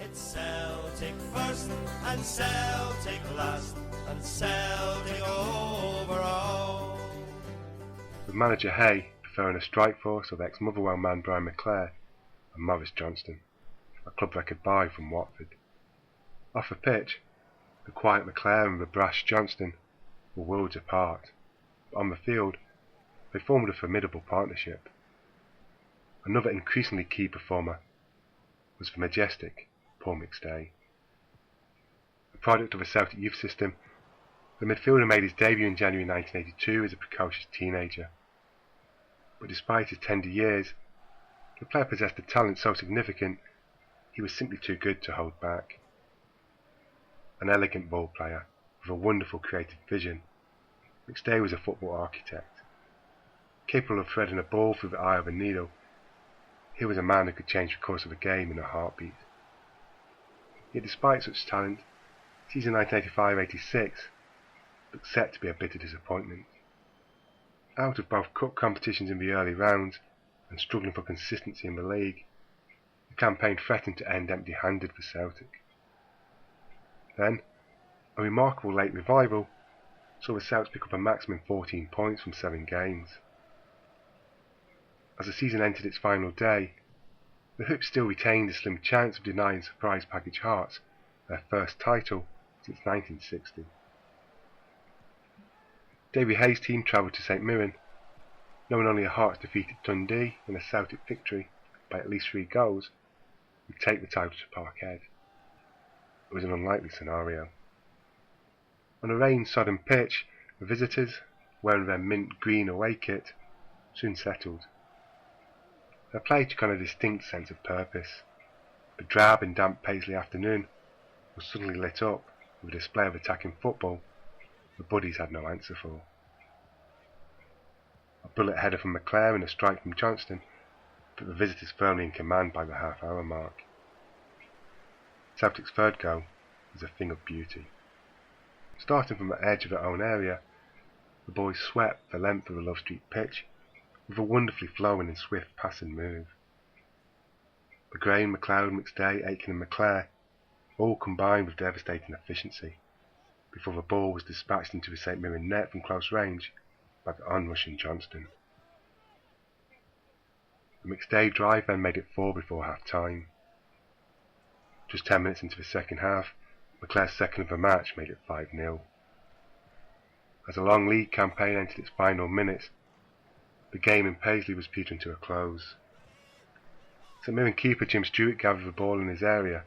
It's Celtic first and Celtic last and Celtic over all. With manager Hay preferring a strike force of ex-Motherwell man Brian McClare and Maurice Johnston, a club record buy from Watford. Off the pitch, the quiet McClare and the brash Johnston were worlds apart, but on the field they formed a formidable partnership. Another increasingly key performer was the majestic Paul McStay. A product of a Celtic youth system, the midfielder made his debut in January 1982 as a precocious teenager. But despite his tender years, the player possessed a talent so significant he was simply too good to hold back. An elegant ball player with a wonderful creative vision, McStay was a football architect. Capable of threading a ball through the eye of a needle, he was a man who could change the course of a game in a heartbeat. Yet despite such talent, season 1985-86 looked set to be a bitter disappointment. Out of both cup competitions in the early rounds and struggling for consistency in the league, the campaign threatened to end empty-handed for Celtic. Then, a remarkable late revival saw the Celts pick up a maximum 14 points from 7 games. As the season entered its final day, the Hoops still retained a slim chance of denying surprise package Hearts their first title since 1960. Davy Hayes' team travelled to St Mirren, knowing only a Hearts defeat at Dundee and a Celtic victory by at least 3 goals would take the title to Parkhead. It was an unlikely scenario. On a rain-sodden pitch, the visitors, wearing their mint green away kit, soon settled. Their play took on a distinct sense of purpose. The drab and damp Paisley afternoon was suddenly lit up with a display of attacking football the Buddies had no answer for. A bullet header from McClare and a strike from Johnston put the visitors firmly in command by the half-hour mark. Celtic's third goal was a thing of beauty. Starting from the edge of their own area, the boys swept the length of the Love Street pitch with a wonderfully flowing and swift passing move. McGrain, McLeod, McStay, Aitken and McClare all combined with devastating efficiency before the ball was dispatched into the St Mirren net from close range by the onrushing Johnston. The McStay drive then made it 4 before half-time. Just 10 minutes into the second half, McClare's second of the match made it 5-0. As the long league campaign entered its final minutes, the game in Paisley was petering to a close. St Mirren keeper Jim Stewart gathered the ball in his area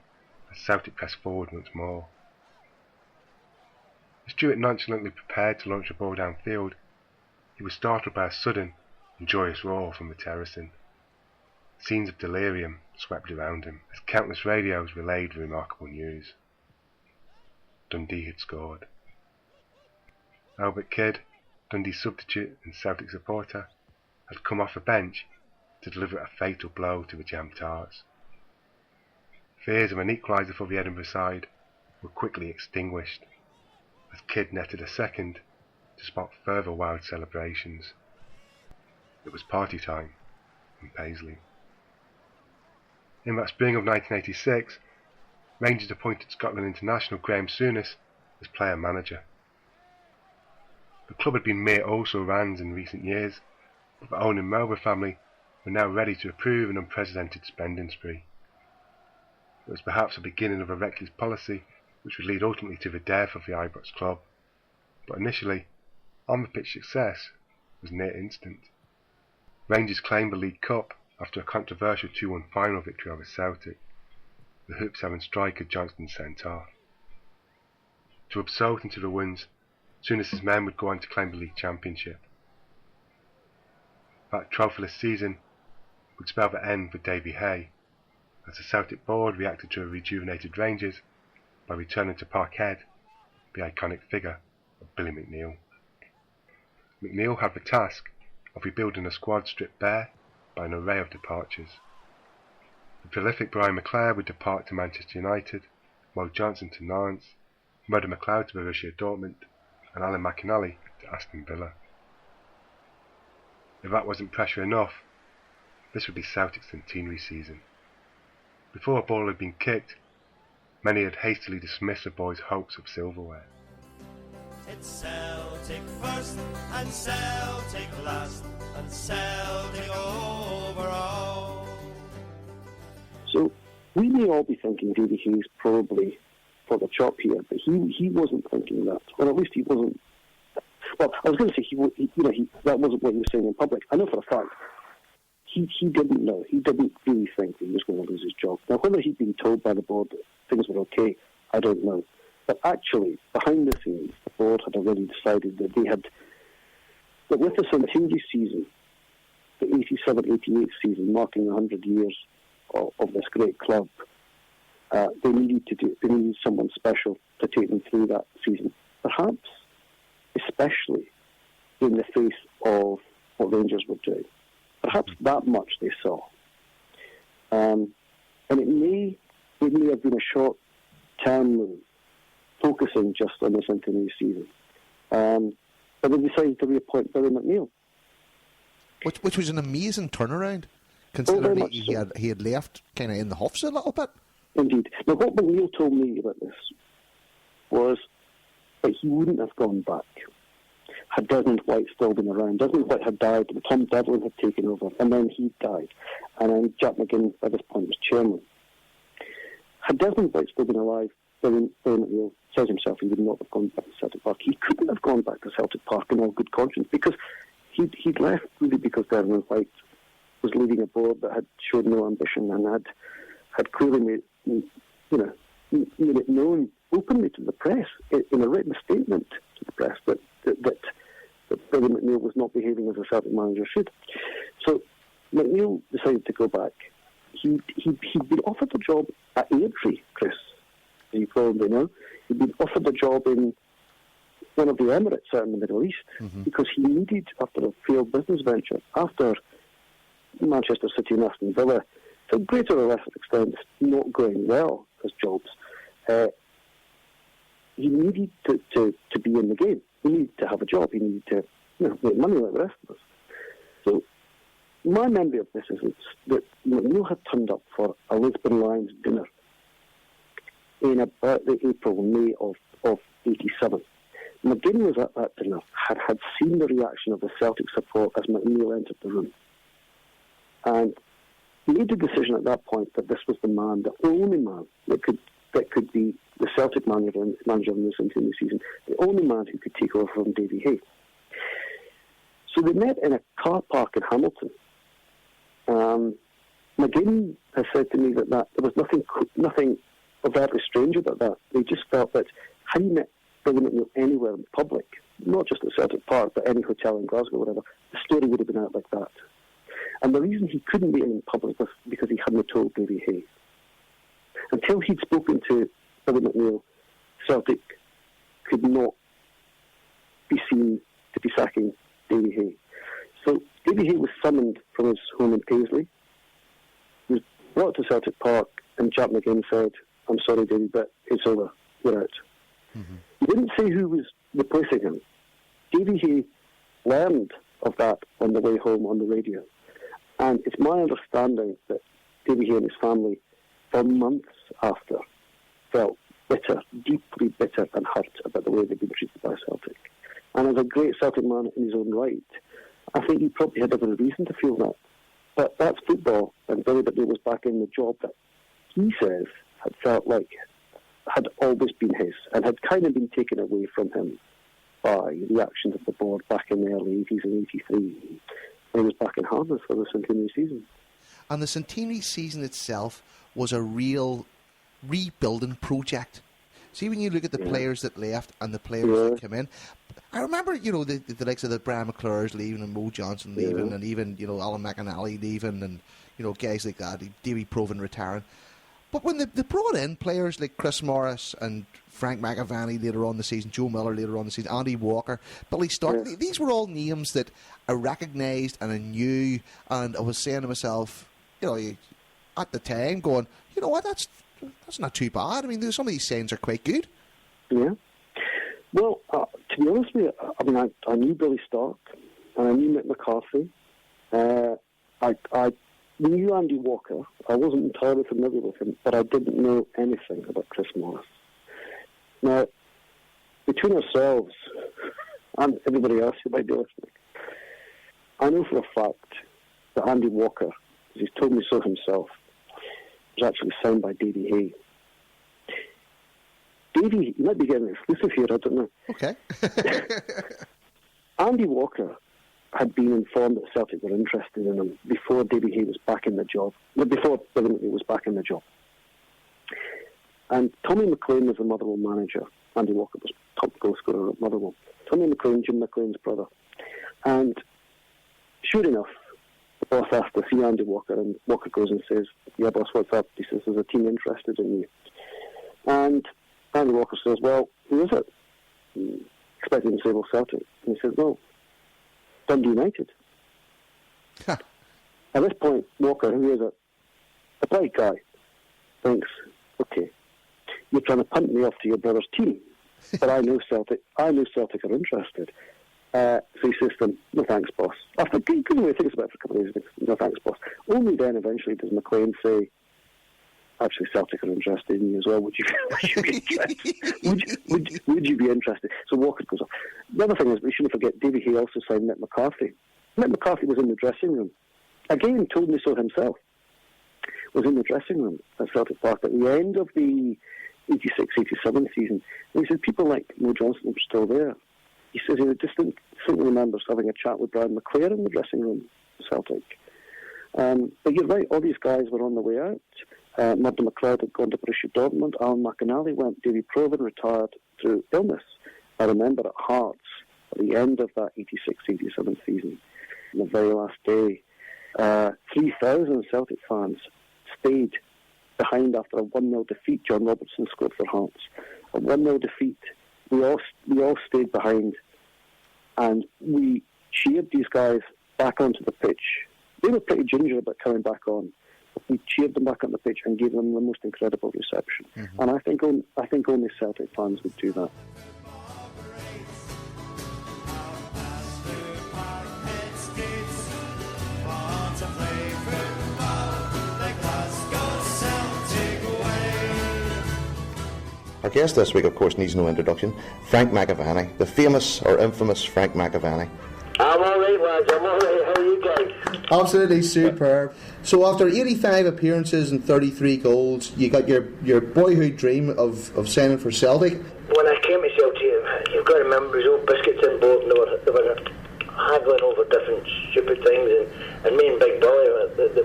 as Celtic pressed forward once more. As Stewart nonchalantly prepared to launch the ball downfield, he was startled by a sudden and joyous roar from the terracing. Scenes of delirium swept around him as countless radios relayed the remarkable news. Dundee had scored. Albert Kidd, Dundee's substitute and Celtic supporter, had come off a bench to deliver a fatal blow to the jammed Tarts. Fears of an equaliser for the Edinburgh side were quickly extinguished as Kidd netted a second to spot further wild celebrations. It was party time in Paisley. In that spring of 1986, Rangers appointed Scotland international Graham Souness as player-manager. The club had been mere also-rans in recent years, but the Owen and Melba family were now ready to approve an unprecedented spending spree. It was perhaps the beginning of a reckless policy which would lead ultimately to the death of the Ibrox club, but initially, on-the-pitch success was near instant. Rangers claimed the League Cup after a controversial 2-1 final victory over Celtic, the Hoops having striker Johnston sent off. To absolve into the wins, Souness's men would go on to claim the league championship. That trophyless season would spell the end for Davy Hay, as the Celtic board reacted to a rejuvenated Rangers by returning to Parkhead the iconic figure of Billy McNeill. McNeill had the task of rebuilding a squad stripped bare by an array of departures. The prolific Brian McClare would depart to Manchester United, Mo Johnson to Nantes, Murdo McLeod to Borussia Dortmund, and Alan McInally to Aston Villa. If that wasn't pressure enough, this would be Celtic's centenary season. Before a ball had been kicked, Many had hastily dismissed the boys' hopes of silverware. It's Celtic first and Celtic last and Celtic over all. So we may all be thinking Davy Hayes probably for the chop here, but he wasn't thinking that, or at least he wasn't. Well, I was going to say that wasn't what he was saying in public. I know for a fact he didn't know. He didn't really think that he was going to lose his job. Now, whether he'd been told by the board that things were okay, I don't know. But actually, behind the scenes, the board had already decided that that with the Centenary season, the 87-88 season, marking 100 years of this great club, they needed someone special to take them through that season. Perhaps, especially in the face of what Rangers were doing. Perhaps that much they saw. And it may have been a short-term move, focusing just on the Centenary season. But they decided to reappoint Billy McNeill. Which was an amazing turnaround, considering he had left kind of in the huffs a little bit. Indeed. Now, what McNeill told me about this was that he wouldn't have gone back had Desmond White still been around. Desmond White had died, but Tom Devlin had taken over, and then he died. And then Jack McGinn, by this point, was chairman. Had Desmond White still been alive, Billy McNeill says himself he would not have gone back to Celtic Park. He couldn't have gone back to Celtic Park in all good conscience, because he'd left really because Desmond White was leading a board that had showed no ambition and had clearly made it known openly to the press in a written statement to the press that Billy McNeill was not behaving as a Celtic manager should. So McNeill decided to go back. He'd been offered a job at Airdrie, Chris, as you probably know. He'd been offered a job in one of the Emirates out in the Middle East, because he needed, after a failed business venture, after Manchester City and Aston Villa, to a greater or lesser extent, not going well as jobs, he needed to be in the game. He needed to have a job. He needed to make money like the rest of us. So my memory of this is that McNeill had turned up for a Lisbon Lions dinner in about the April, May of 87. McGinn was at that dinner, had seen the reaction of the Celtic support as McNeill entered the room, and made the decision at that point that this was the man, the only man that could be the Celtic manager in the Centenary season, the only man who could take over from Davy Hay. So they met in a car park in Hamilton. McGinn has said to me that there was nothing overtly strange about that. They just felt that had he met Billy McNeill anywhere in public, not just at Celtic Park, but any hotel in Glasgow or whatever, the story would have been out like that. And the reason he couldn't meet him in public was because he hadn't told Davy Hay. Until he'd spoken to Billy McNeill, Celtic could not be seen to be sacking Davy Hay. So Davy Hay was summoned from his home in Paisley, was brought to Celtic Park, and Jack McGinn said, "I'm sorry, Davy, but it's over. You're out." He didn't say who was replacing him. Davy Hay learned of that on the way home on the radio. And it's my understanding that Davy Hay and his family, for months after, felt bitter, deeply bitter and hurt about the way they'd been treated by Celtic. And as a great Celtic man in his own right, I think he probably had every reason to feel that. But that's football, and Billy McNeill was back in the job that he says had felt like had always been his, and had kind of been taken away from him by the actions of the board back in the early 80s and 83. And he was back in harness for the Centenary season. And the Centenary season itself was a real rebuilding project. See, when you look at the players that left and the players that came in, I remember, the likes of the Brian McClures leaving and Mo Johnson leaving and even, Alan McAnally leaving and, guys like that, Davy Provan retiring. But when they brought in players like Chris Morris and Frank McAvaney later on the season, Joe Miller later on the season, Andy Walker, Billy Stark, these were all names that I recognised and I knew, and I was saying to myself, at the time, going, you know what, that's not too bad. I mean, some of these signs are quite good. Yeah. Well, to be honest with you, I knew Billy Stark and I knew Mick McCarthy. I we knew Andy Walker. I wasn't entirely familiar with him, but I didn't know anything about Chris Morris. Now, between ourselves and everybody else who might be listening, I know for a fact that Andy Walker, as he's told me so himself, was actually signed by Davy Hay. Davy, you might be getting an exclusive here, I don't know. Okay. Andy Walker had been informed that Celtic were interested in him before Davy Hay was back in the job, before Billy McNeill was back in the job. And Tommy McLean was the Motherwell manager. Andy Walker was top goal scorer at Motherwell. Tommy McLean, Jim McLean's brother. And sure enough, the boss asked to see Andy Walker, and Walker goes and says, "Yeah, boss, what's up?" He says, "There's a team interested in you." And Andy Walker says, "Well, who is it?" Expecting him to say, "Well, Celtic." And he says, "No, Dundee United." Huh. At this point, Walker, who is it? The bright guy, thinks, "Okay, you're trying to punt me off to your brother's team, but I know Celtic are interested." So he says to him, "No thanks, boss." After giving me thinks about it for a couple of days, he thinks, "No thanks, boss." Only then, eventually, does McLean say, "Actually, Celtic are interested in you as well. Would you be interested? would you be interested?" So Walker goes off. The other thing is, we shouldn't forget, Davy Hay also signed Mick McCarthy. Mick McCarthy was in the dressing room. Again, told me so himself. Was in the dressing room at Celtic Park at the end of the 86-87 season. And he said people like Mo Johnson were still there. He says he distinctly remembers having a chat with Brian McClare in the dressing room at Celtic. But you're right, all these guys were on the way out. Murdo McLeod had gone to Borussia Dortmund. Alan McAnally went. Davy Provan retired through illness. I remember at Hearts, at the end of that 86-87 season, on the very last day, 3,000 Celtic fans stayed behind after a 1-0 defeat. John Robertson scored for Hearts. A 1-0 defeat. We all stayed behind, and we cheered these guys back onto the pitch. They were pretty ginger about coming back on. We cheered them back on the pitch and gave them the most incredible reception. Mm-hmm. And I think only Celtic fans would do that. Our guest this week, of course, needs no introduction. Frank McAvaney, the famous or infamous Frank McAvaney. I'm all right, lads. I'm all right. How are you guys? Absolutely superb. So after 85 appearances and 33 goals, you got your boyhood dream of signing for Celtic. When I came to Celtic, you've got to remember, there was old biscuits in board, and they were haggling over different stupid things, and me and Big Billy, the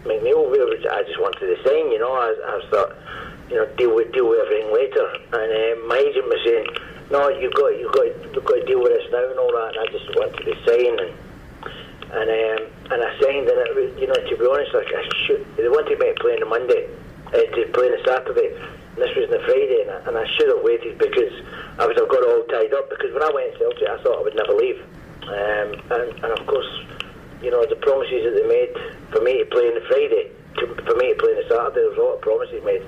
McNeill, I just wanted to sign, you know. I thought, you know, deal with everything later. And my agent was saying, "No, you've got to deal with this now and all that." And I just wanted to sign, and I signed. And it, you know, to be honest, like they wanted me to play on the Monday, to play on the Saturday. And this was on the Friday, and I should have waited because I would have got it all tied up. Because when I went to Celtic, I thought I would never leave. And of course, you know, the promises that they made for me to play on the Friday, for me to play on the Saturday, there was a lot of promises made.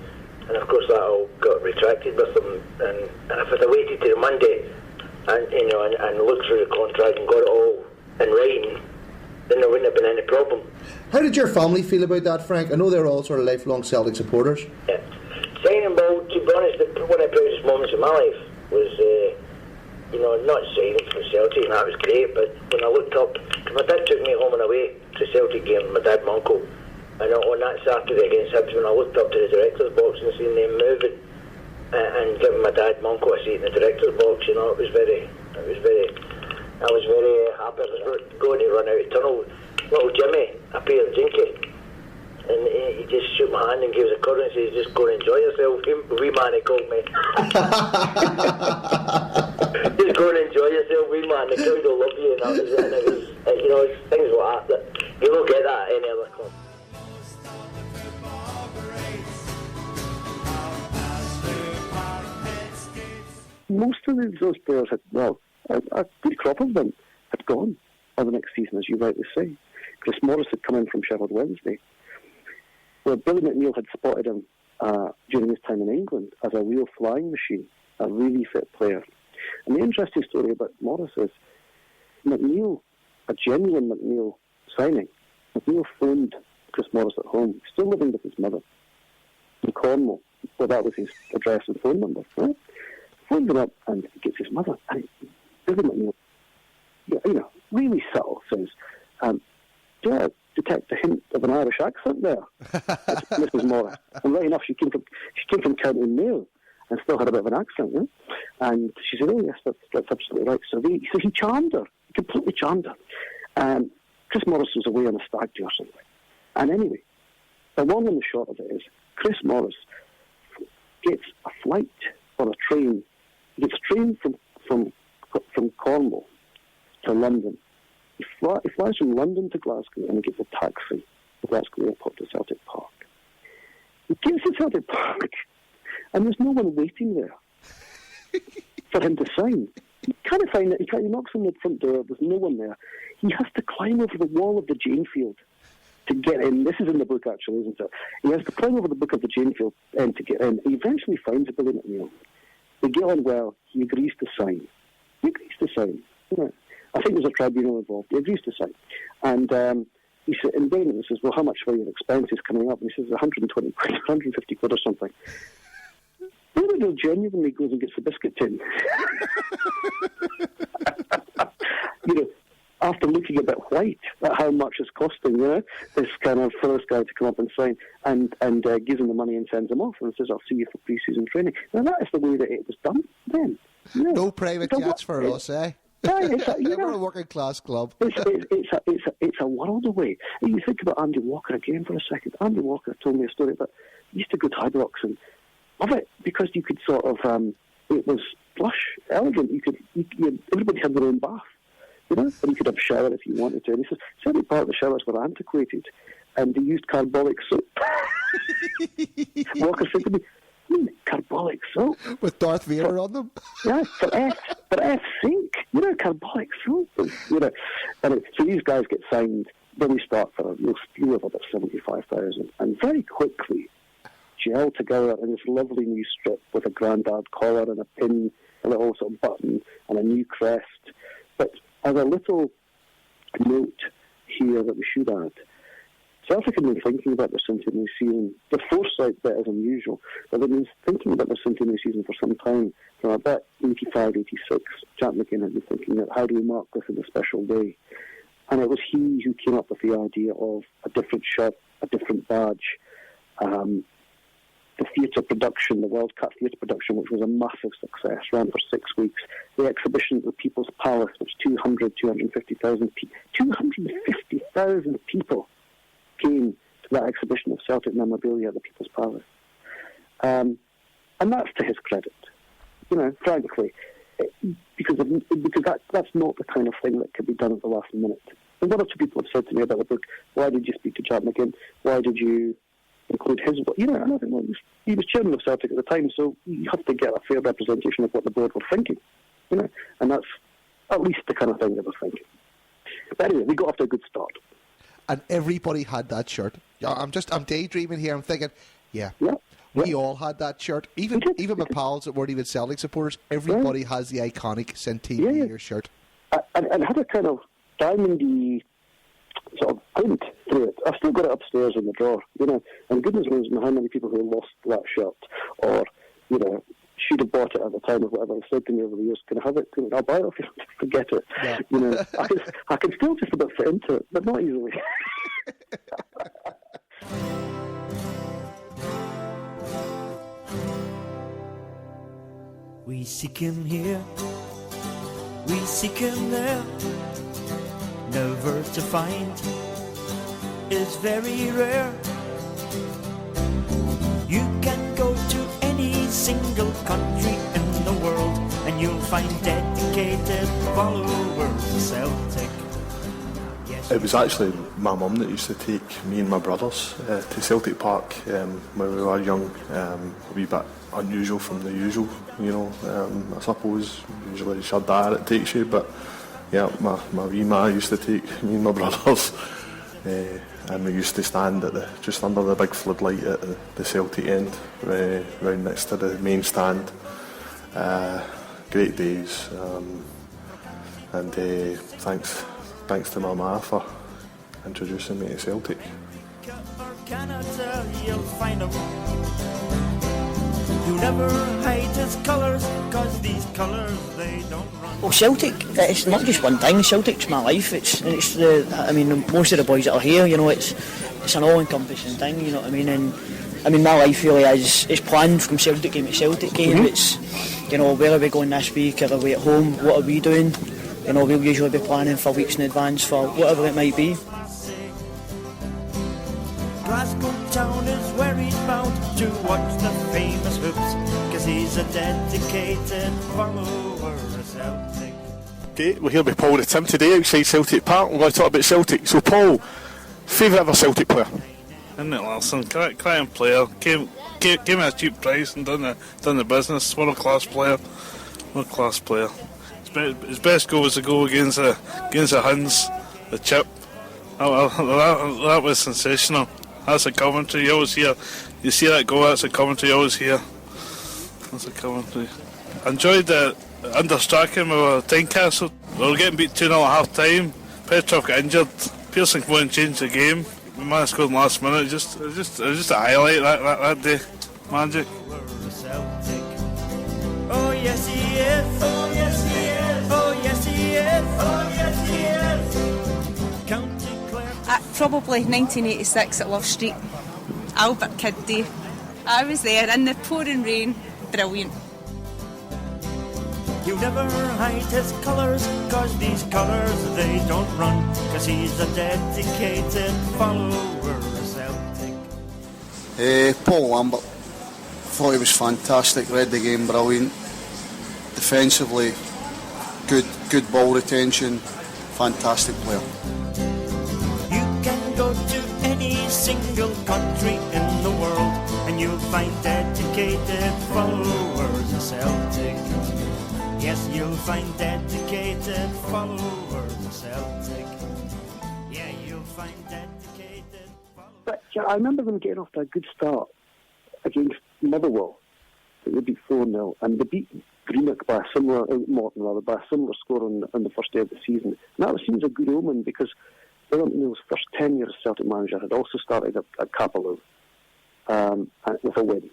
And of course that all got retracted with them. And if I'd have waited till Monday and you know and looked through the contract and got it all in writing, then there wouldn't have been any problem. How did your family feel about that, Frank? I know they're all sort of lifelong Celtic supporters. Yeah. Signing ball, to be honest, one of the proudest moments of my life was you know, not signing for Celtic, and that was great, but when I looked up, because my dad took me home and away to Celtic game, my dad and my uncle. And on that Saturday against Hampden, when I looked up to the director's box and seen them moving and giving my dad and my uncle a seat in the director's box, you know, I was very happy. I was going to run out of tunnel. Little Jimmy appeared, Jinky, and he just shook my hand and gave us a cuddle and said, "Just go and enjoy yourself." Wee man, he called me. Just go and enjoy yourself, wee man. The crowd will love you, and it was you know, things like that you don't get that at any other club. Most of those players had, a good crop of them had gone on the next season, as you rightly say. Chris Morris had come in from Sheffield Wednesday, where Billy McNeill had spotted him during his time in England as a real flying machine, a really fit player. And the interesting story about Morris is McNeill, a genuine McNeill signing, McNeill phoned Chris Morris at home, still living with his mother in Cornwall. Well, that was his address and phone number, right? Phoned him up and he gets his mother, and really subtle, says, do I detect a hint of an Irish accent there? It's Mrs. Morris. And right enough, she came from County Mayo and still had a bit of an accent, yeah? And she said, oh yes, that's absolutely right. So he charmed her, completely charmed her. Chris Morris was away on a stag do or something. And anyway, the long and the short of it is, Chris Morris gets a flight or a train. He gets a train from Cornwall to London. He flies from London to Glasgow and he gets a taxi to Glasgow Airport to Celtic Park. He gets to Celtic Park and there's no one waiting there for him to sign. He can't find it. He knocks on the front door. There's no one there. He has to climb over the wall of the Janefield to get in. This is in the book, actually, isn't it? He has to climb over the book of the Janefield to get in. He eventually finds Billy McNeill. They get on well. He agrees to sign. You know, I think there's a tribunal involved. He agrees to sign. And he said, and Billy says, well, how much for your expenses coming up? And he says, 120 quid, 150 quid or something. Billy genuinely goes and gets the biscuit tin. You know, after looking a bit white at how much it's costing, you know, this kind of for this guy to come up and sign, and gives him the money and sends him off and says, I'll see you for pre-season training. Now that is the way that it was done then. Yeah. No private jets for us, eh? We're a working class club. It's a world away. You think about Andy Walker again for a second. Andy Walker told me a story about he used to go to Ibrox and love it because you could sort of it was plush, elegant. Everybody had their own bath, you know, and you could have a shower if you wanted to. And he says, certainly part of the showers were antiquated, and they used carbolic soap. Walker said to me, carbolic soap with Darth Vader on them. Yeah, for F's sake, you know, carbolic soap. You know, and so these guys get signed. Then we start for you'll have about 75,000, and very quickly gel together in this lovely new strip with a grandad collar and a pin, a little sort of button, and a new crest. But as a little note here that we should add, Celtic have been thinking about their centenary season. The foresight bit is unusual, but they've been thinking about their centenary season for some time. From about 85, 86, Jack McGinn had been thinking that how do we mark this in a special way? And it was he who came up with the idea of a different shirt, a different badge, the theatre production, the World Cup theatre production, which was a massive success, ran for 6 weeks. The exhibition at the People's Palace, which 250,000 people came to that exhibition of Celtic memorabilia at the People's Palace. And that's to his credit, you know, frankly, because that's not the kind of thing that can be done at the last minute. And one or two people have said to me about the book, why did you speak to Jack McGinn? Why did you include his book? You know, and I think, well, he was chairman of Celtic at the time, so you have to get a fair representation of what the board were thinking, you know, and that's at least the kind of thing they were thinking. But anyway, we got off to a good start. And everybody had that shirt. I'm daydreaming here. I'm thinking, we all had that shirt. Even my pals that weren't even Celtic supporters, everybody has the iconic Centenary Year shirt. And had a kind of diamondy sort of print through it. I've still got it upstairs in the drawer, you know, and goodness knows how many people who lost that shirt or, you know, should have bought it at the time or whatever have said to me over the years, can I have it? I'll buy it if you forget it. Yeah. You know, I can still just about fit into it, but not easily. We seek him here, we seek him there, never to find is very rare. You can go to any single country in the world and you'll find dedicated followers of Celtic. Yes, it was actually my mum that used to take me and my brothers to Celtic Park when we were young, a wee bit unusual from the usual, you know, I suppose. Usually it's your dad that takes you, but yeah, my wee ma used to take me and my brothers, and we used to stand at just under the big floodlight at the Celtic end, right next to the main stand. Great days, and thanks to my ma for introducing me to Celtic. cannot tell, you'll find him. You never hide his colours, cause these colours, they don't run. Well, Celtic, it's not just one thing. Celtic's my life. It's most of the boys that are here, you know, it's an all-encompassing thing, you know what I mean? And I mean, my life really is planned from Celtic game to Celtic game. Mm-hmm. It's, you know, where are we going this week? Are we at home? What are we doing? You know, we'll usually be planning for weeks in advance for whatever it might be. Glasgow town is where he's bound to watch the famous hoops, cause he's a dedicated follower of Celtic. Okay, we're here with Paul and Tim today outside Celtic Park. We're going to talk about Celtic. So Paul, favourite ever Celtic player? Isn't it Larson? Cracking player. Came at a cheap price and done the business. World class player. His best goal was a goal against the Huns, the chip. That was sensational. That's a commentary you always hear. You see that goal, that's a commentary you always hear. That's a commentary. Enjoyed the under Strachan, we were Tynecastle. We were getting beat 2-0 at half time. Petrov got injured. Pearson came on and changed the game. The man scored in the last minute. It was just a highlight that day. Magic. Oh yes he is. Oh yes he is. Oh yes he is. Oh yes he is. County Clare. Probably 1986 at Love Street. Albert Kidd Day. I was there in the pouring rain. Brilliant. You never hide his colours, cause these colours they don't run, cause he's a dedicated follower of Celtic. Paul Lambert. Thought he was fantastic, read the game brilliant. Defensively, good ball retention, fantastic player. You can go to any single country in the world and you'll find dedicated followers of Celtic. Yes, you'll find dedicated followers of Celtic. Yeah, you'll find dedicated followers. But yeah, I remember them getting off to a good start against Motherwell. They beat 4-0, and they beat Greenock by a similar, Morton rather, by a similar score on the first day of the season. And that seems a good omen because Bill O'Neill's first 10 years as Celtic manager had also started at Capello with a win.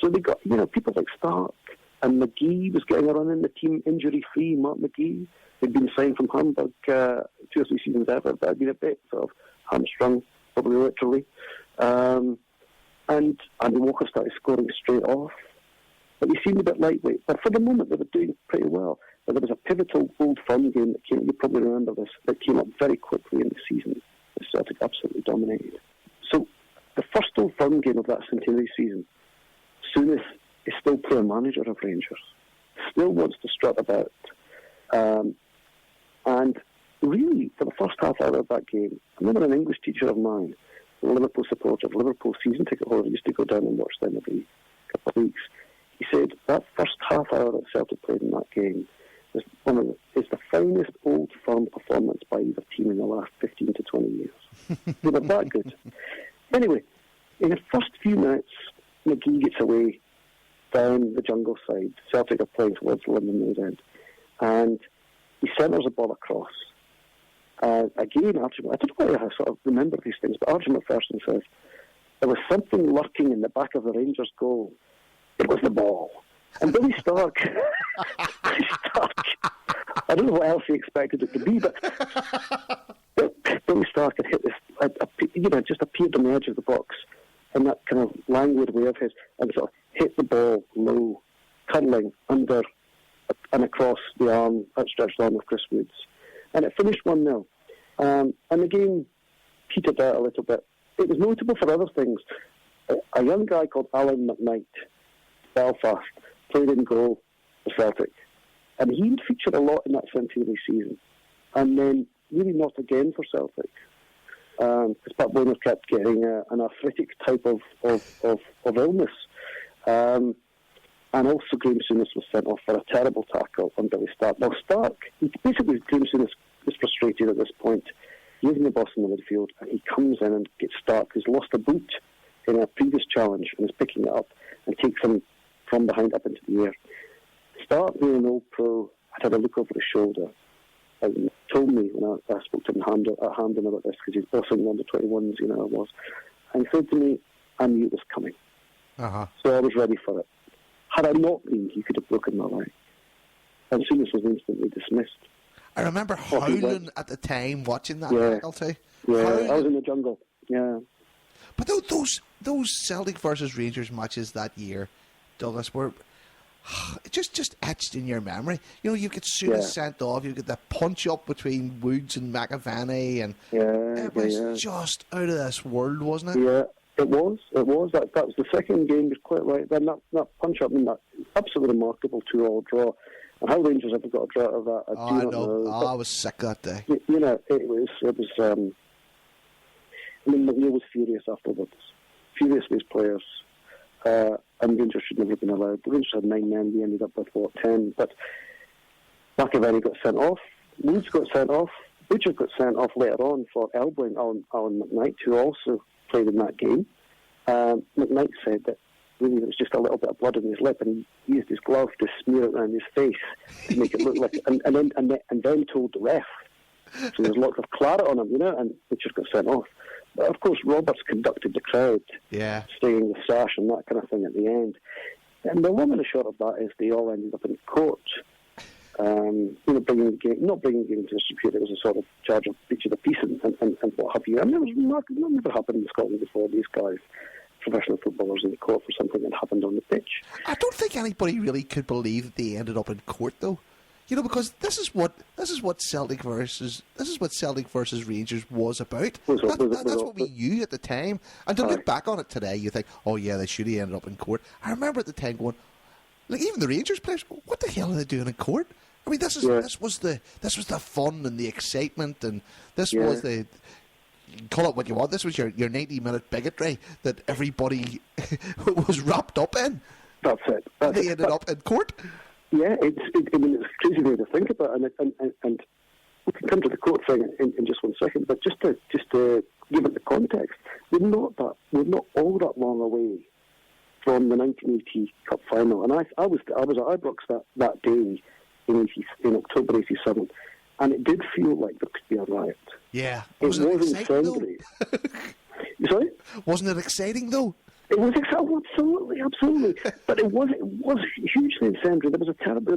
So they got, people like Stark. And McGee was getting a run in the team, injury-free. Mark McGee had been signed from Hamburg 2 or 3 seasons ever, but had been a bit sort of hamstrung, probably literally. And Andy Walker started scoring straight off. But they seemed a bit lightweight. But for the moment, they were doing pretty well. But there was a pivotal Old Firm game that came, you probably remember this, that came up very quickly in the season. The Celtic absolutely dominated. So the first Old Firm game of that centenary season, Souness is still player manager of Rangers, still wants to strut about. And really, for the first half hour of that game, I remember an English teacher of mine, a Liverpool supporter, Liverpool season ticket holder, used to go down and watch them every couple of weeks. He said that first half hour that Celtic played in that game is the finest Old Firm performance by either team in the last 15 to 20 years. They were that good. Anyway, in the first few minutes, McGee gets away down the jungle side. Celtic are playing towards London Road End. And he centres a ball across. Again, Archie, I don't know why I sort of remember these things, but Archie McPherson says, there was something lurking in the back of the Rangers' goal. It was the ball. And Billy Stark, I don't know what else he expected it to be, but Billy Stark had hit this, just appeared on the edge of the box in that kind of languid way of his, and sort of hit the ball low, curling under and across the outstretched arm of Chris Woods. And it finished 1-0. And the game petered out a little bit. It was notable for other things. A young guy called Alan McKnight, Belfast, played in goal for Celtic. And he would feature a lot in that centenary season. And then really not again for Celtic. Because Pat Boehner kept getting an arthritic type of illness. And also Graeme Souness was sent off for a terrible tackle on Billy Stark. Now Stark, basically Graeme Souness is frustrated at this point. He isn't the boss in the midfield, and he comes in and gets Stark, who's lost a boot in a previous challenge, and is picking it up and takes him from behind up into the air. Stark, being an old pro, had a look over his shoulder and told me when I spoke to him at Hampden about this, because he's bossing the under-21s, I was. and he said to me, I knew it was coming. So I was ready for it. Had I not been, he could have broken my leg. And Souness was instantly dismissed. I remember howling at the time watching that penalty. Yeah, howling. I was in the jungle. Yeah. But those Celtic versus Rangers matches that year, Douglas, were just etched in your memory. You know, you get Souness sent off, you get the punch up between Woods and McAvaney, and it was just out of this world, wasn't it? Yeah, it was. That was the second game. You're quite right. Then that punch up, that absolutely remarkable 2-2 draw. And how Rangers ever got a draw out of that, I do not know. I was sick that day. You know, it was. I mean, McNeil was furious afterwards. Furious with his players. And Rangers should never have been allowed. The Rangers had 9 men, we ended up with, 10. But McAvaney got sent off, Woods got sent off, Butcher got sent off later on for elbowing Alan McKnight, who also played in that game. McKnight said that really there was just a little bit of blood on his lip, and he used his glove to smear it around his face to make it look like, and then told the ref. So there was lots of claret on him, you know, and Butcher got sent off. But of course, Roberts conducted the crowd, staying the sash and that kind of thing at the end. And the long and the short of that is they all ended up in court. You know, not bringing the game to disrepute. It was a sort of charge of breach of the peace and what have you. And it was remarkable. That never happened in Scotland before. These guys, professional footballers, in court for something that happened on the pitch. I don't think anybody really could believe that they ended up in court, though. You know, because this is what Celtic versus Rangers was about. That's what we knew at the time. And to look back on it today, you think, oh yeah, they should have ended up in court. I remember at the time going, like, even the Rangers players, what the hell are they doing in court? I mean, this was the fun and the excitement, and this was the, call it what you want. This was your 90-minute bigotry that everybody was wrapped up in. That's it. They ended up in court. Yeah, it's a crazy way to think about it, and we can come to the court thing in just 1 second. But just to give it the context, we're not all that long away from the 1980 Cup final, and I was at Ibrox that day in October '87, and it did feel like there could be a riot. Yeah, it wasn't incendiary. Sorry, wasn't it exciting though? It was absolutely. But it was hugely incendiary. There was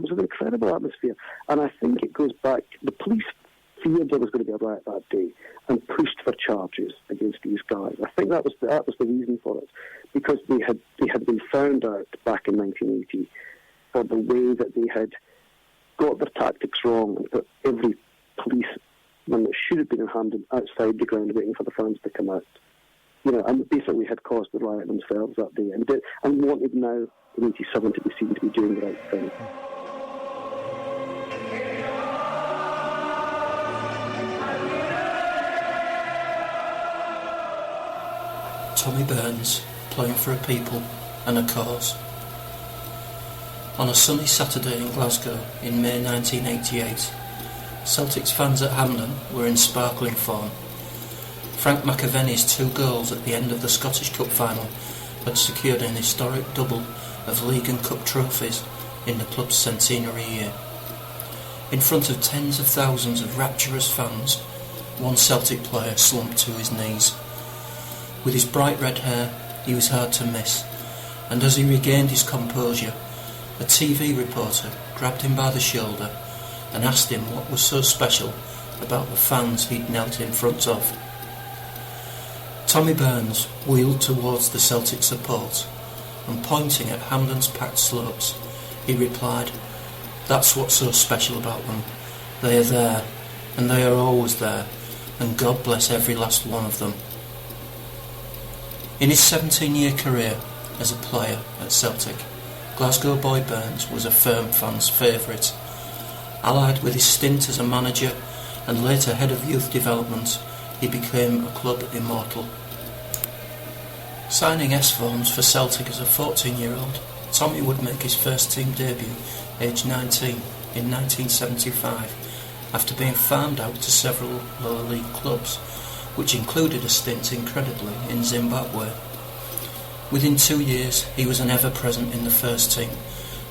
an incredible atmosphere, and I think it goes back. The police feared there was going to be a riot that day and pushed for charges against these guys. I think that was the reason for it, because they had been found out back in 1980 for the way that they had got their tactics wrong, and that every policeman that should have been in Hampden outside the ground waiting for the fans to come out. You know, and basically had caused the riot themselves that day, and wanted now in '87 to be seen to be doing the right thing. Tommy Burns, playing for a people and a cause. On a sunny Saturday in Glasgow in May 1988, Celtic's fans at Hampden were in sparkling form. Frank McAvaney's 2 goals at the end of the Scottish Cup final had secured an historic double of league and cup trophies in the club's Centenary Year. In front of tens of thousands of rapturous fans, one Celtic player slumped to his knees. With his bright red hair, he was hard to miss, and as he regained his composure, a TV reporter grabbed him by the shoulder and asked him what was so special about the fans he'd knelt in front of. Tommy Burns wheeled towards the Celtic support, and pointing at Hampden's packed slopes, he replied, "That's what's so special about them. They are there, and they are always there, and God bless every last one of them." In his 17-year career as a player at Celtic, Glasgow boy Burns was a firm fan's favourite. Allied with his stint as a manager and later head of youth development, he became a club immortal. Signing S-forms for Celtic as a 14-year-old, Tommy would make his first team debut, aged 19, in 1975, after being farmed out to several lower league clubs, which included a stint, incredibly, in Zimbabwe. Within 2 years, he was an ever-present in the first team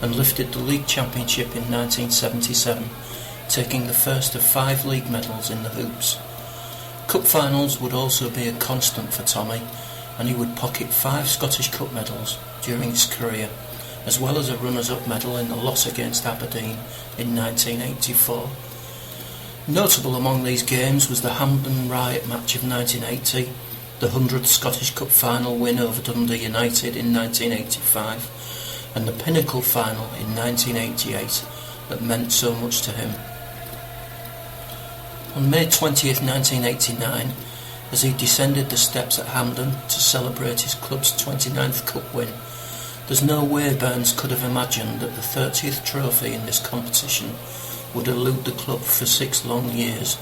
and lifted the league championship in 1977, taking the first of 5 league medals in the hoops. Cup finals would also be a constant for Tommy, and he would pocket 5 Scottish Cup medals during his career, as well as a runners-up medal in the loss against Aberdeen in 1984. Notable among these games was the Hampden riot match of 1980, the 100th Scottish Cup final win over Dundee United in 1985, and the pinnacle final in 1988 that meant so much to him. On May 20th, 1989, as he descended the steps at Hampden to celebrate his club's 29th Cup win, there's no way Burns could have imagined that the 30th trophy in this competition would elude the club for 6 long years,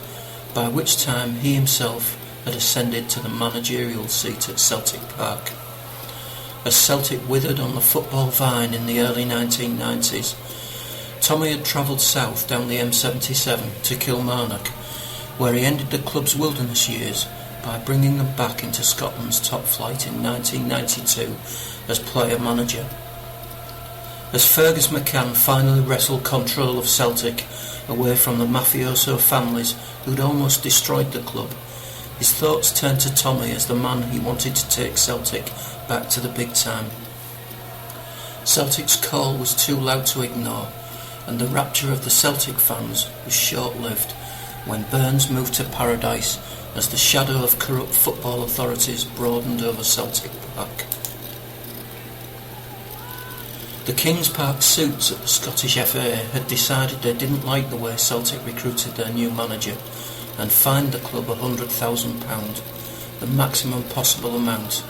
by which time he himself had ascended to the managerial seat at Celtic Park. As Celtic withered on the football vine in the early 1990s, Tommy had travelled south down the M77 to Kilmarnock, where he ended the club's wilderness years by bringing them back into Scotland's top flight in 1992 as player-manager. As Fergus McCann finally wrestled control of Celtic away from the mafioso families who'd almost destroyed the club, his thoughts turned to Tommy as the man he wanted to take Celtic back to the big time. Celtic's call was too loud to ignore, and the rapture of the Celtic fans was short-lived when Burns moved to paradise as the shadow of corrupt football authorities broadened over Celtic Park. The Kings Park suits at the Scottish FA had decided they didn't like the way Celtic recruited their new manager and fined the club £100,000, the maximum possible amount.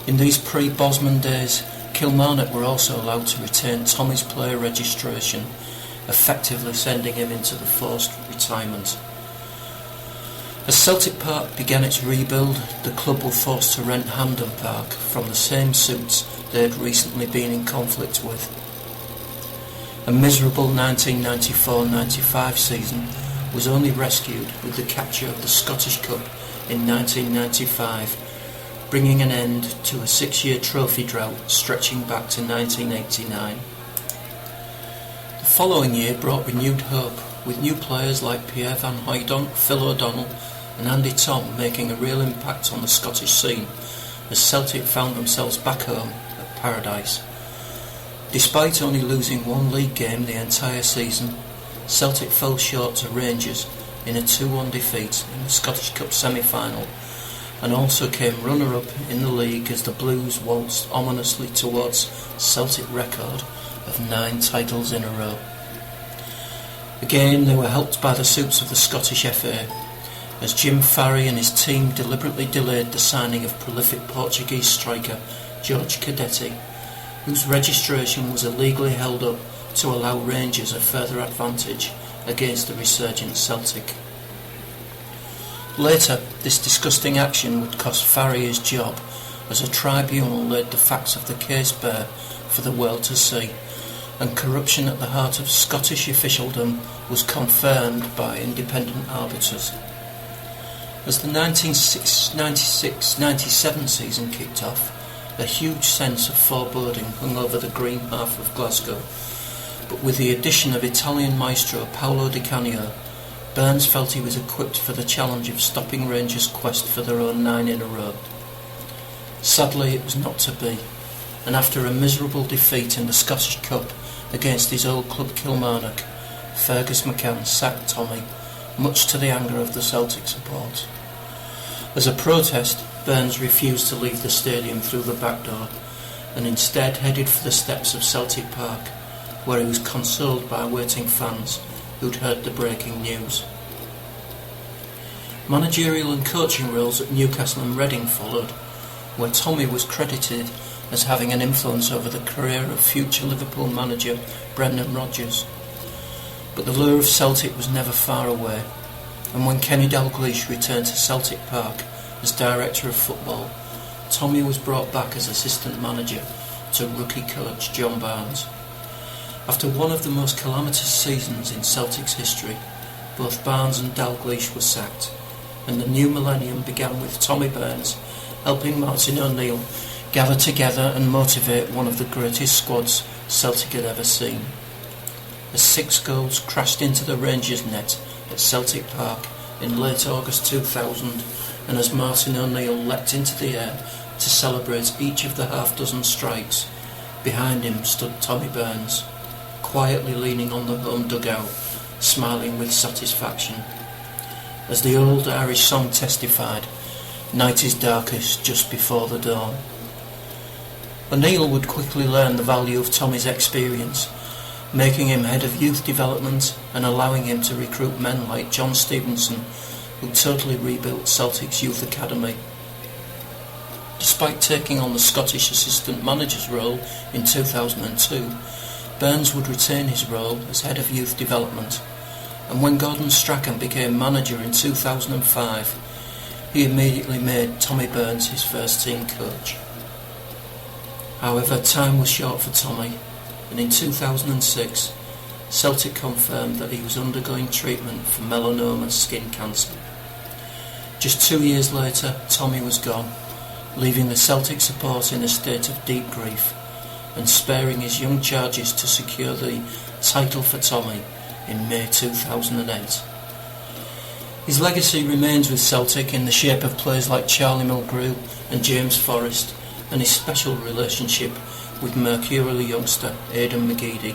In these pre-Bosman days, Kilmarnock were also allowed to retain Tommy's player registration, effectively sending him into the forced retirement. As Celtic Park began its rebuild, the club were forced to rent Hampden Park from the same suits they had recently been in conflict with. A miserable 1994-95 season was only rescued with the capture of the Scottish Cup in 1995, bringing an end to a 6-year trophy drought stretching back to 1989. The following year brought renewed hope, with new players like Pierre Van Hooijdonk, Phil O'Donnell and Andy Tom making a real impact on the Scottish scene as Celtic found themselves back home at Paradise. Despite only losing 1 league game the entire season, Celtic fell short to Rangers in a 2-1 defeat in the Scottish Cup semi-final, and also came runner-up in the league as the Blues waltzed ominously towards Celtic record of 9 titles in a row. Again, they were helped by the suits of the Scottish FA, as Jim Farry and his team deliberately delayed the signing of prolific Portuguese striker George Cadetti, whose registration was illegally held up to allow Rangers a further advantage against the resurgent Celtic. Later, this disgusting action would cost Farry his job, as a tribunal laid the facts of the case bare for the world to see, and corruption at the heart of Scottish officialdom was confirmed by independent arbiters. As the 1996-97 season kicked off, a huge sense of foreboding hung over the green half of Glasgow, but with the addition of Italian maestro Paolo Di Canio, Burns felt he was equipped for the challenge of stopping Rangers' quest for their own 9 in a row. Sadly, it was not to be, and after a miserable defeat in the Scottish Cup against his old club Kilmarnock, Fergus McCann sacked Tommy, much to the anger of the Celtic support. As a protest, Burns refused to leave the stadium through the back door, and instead headed for the steps of Celtic Park, where he was consoled by waiting fans who'd heard the breaking news. Managerial and coaching roles at Newcastle and Reading followed, where Tommy was credited as having an influence over the career of future Liverpool manager Brendan Rodgers. But the lure of Celtic was never far away, and when Kenny Dalglish returned to Celtic Park as director of football, Tommy was brought back as assistant manager to rookie coach John Barnes. After one of the most calamitous seasons in Celtic's history, both Barnes and Dalglish were sacked, and the new millennium began with Tommy Burns helping Martin O'Neill gather together and motivate one of the greatest squads Celtic had ever seen. As 6 goals crashed into the Rangers net at Celtic Park in late August 2000, and as Martin O'Neill leapt into the air to celebrate each of the half-dozen strikes. Behind him stood Tommy Burns, quietly leaning on the home dugout, smiling with satisfaction. As the old Irish song testified, night is darkest just before the dawn. O'Neill would quickly learn the value of Tommy's experience, making him head of youth development and allowing him to recruit men like John Stevenson, who totally rebuilt Celtic's youth academy. Despite taking on the Scottish assistant manager's role in 2002, Burns would retain his role as head of youth development, and when Gordon Strachan became manager in 2005, he immediately made Tommy Burns his first team coach. However, time was short for Tommy, and in 2006, Celtic confirmed that he was undergoing treatment for melanoma skin cancer. Just 2 years later, Tommy was gone, leaving the Celtic support in a state of deep grief and sparing his young charges to secure the title for Tommy in May 2008. His legacy remains with Celtic in the shape of players like Charlie Mulgrew and James Forrest, and his special relationship with mercurial youngster Aidan McGeady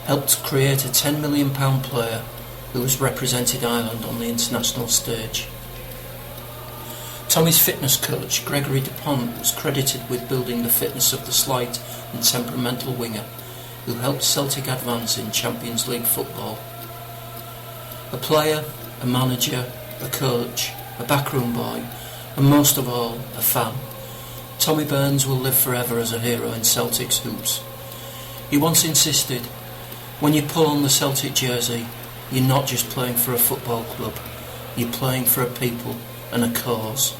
helped create a £10 million player who has represented Ireland on the international stage. Tommy's fitness coach, Gregory DuPont, was credited with building the fitness of the slight and temperamental winger who helped Celtic advance in Champions League football. A player, a manager, a coach, a backroom boy, and most of all, a fan, Tommy Burns will live forever as a hero in Celtic's hoops. He once insisted, when you pull on the Celtic jersey, you're not just playing for a football club, you're playing for a people and a cause.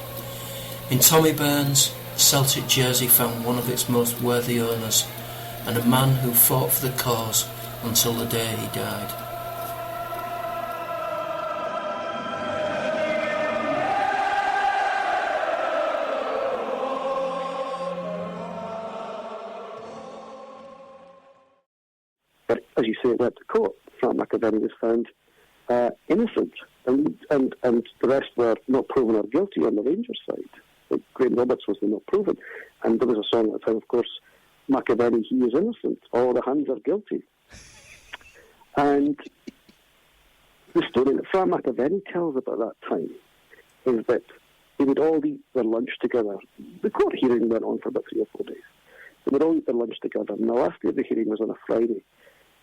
In Tommy Burns, the Celtic jersey found one of its most worthy owners, and a man who fought for the cause until the day he died. But as you say, at the court, Frank McAvenny was found innocent, and the rest were not proven or guilty on the Rangers side. Like Graham Roberts was not proven, and there was a song at the time, of course, McAvenny, he is innocent, all the hands are guilty. And the story that Frank McAvenny tells about that time is that they would all eat their lunch together. The court hearing went on for about 3 or 4 days. They would all eat their lunch together, and the last day of the hearing was on a Friday.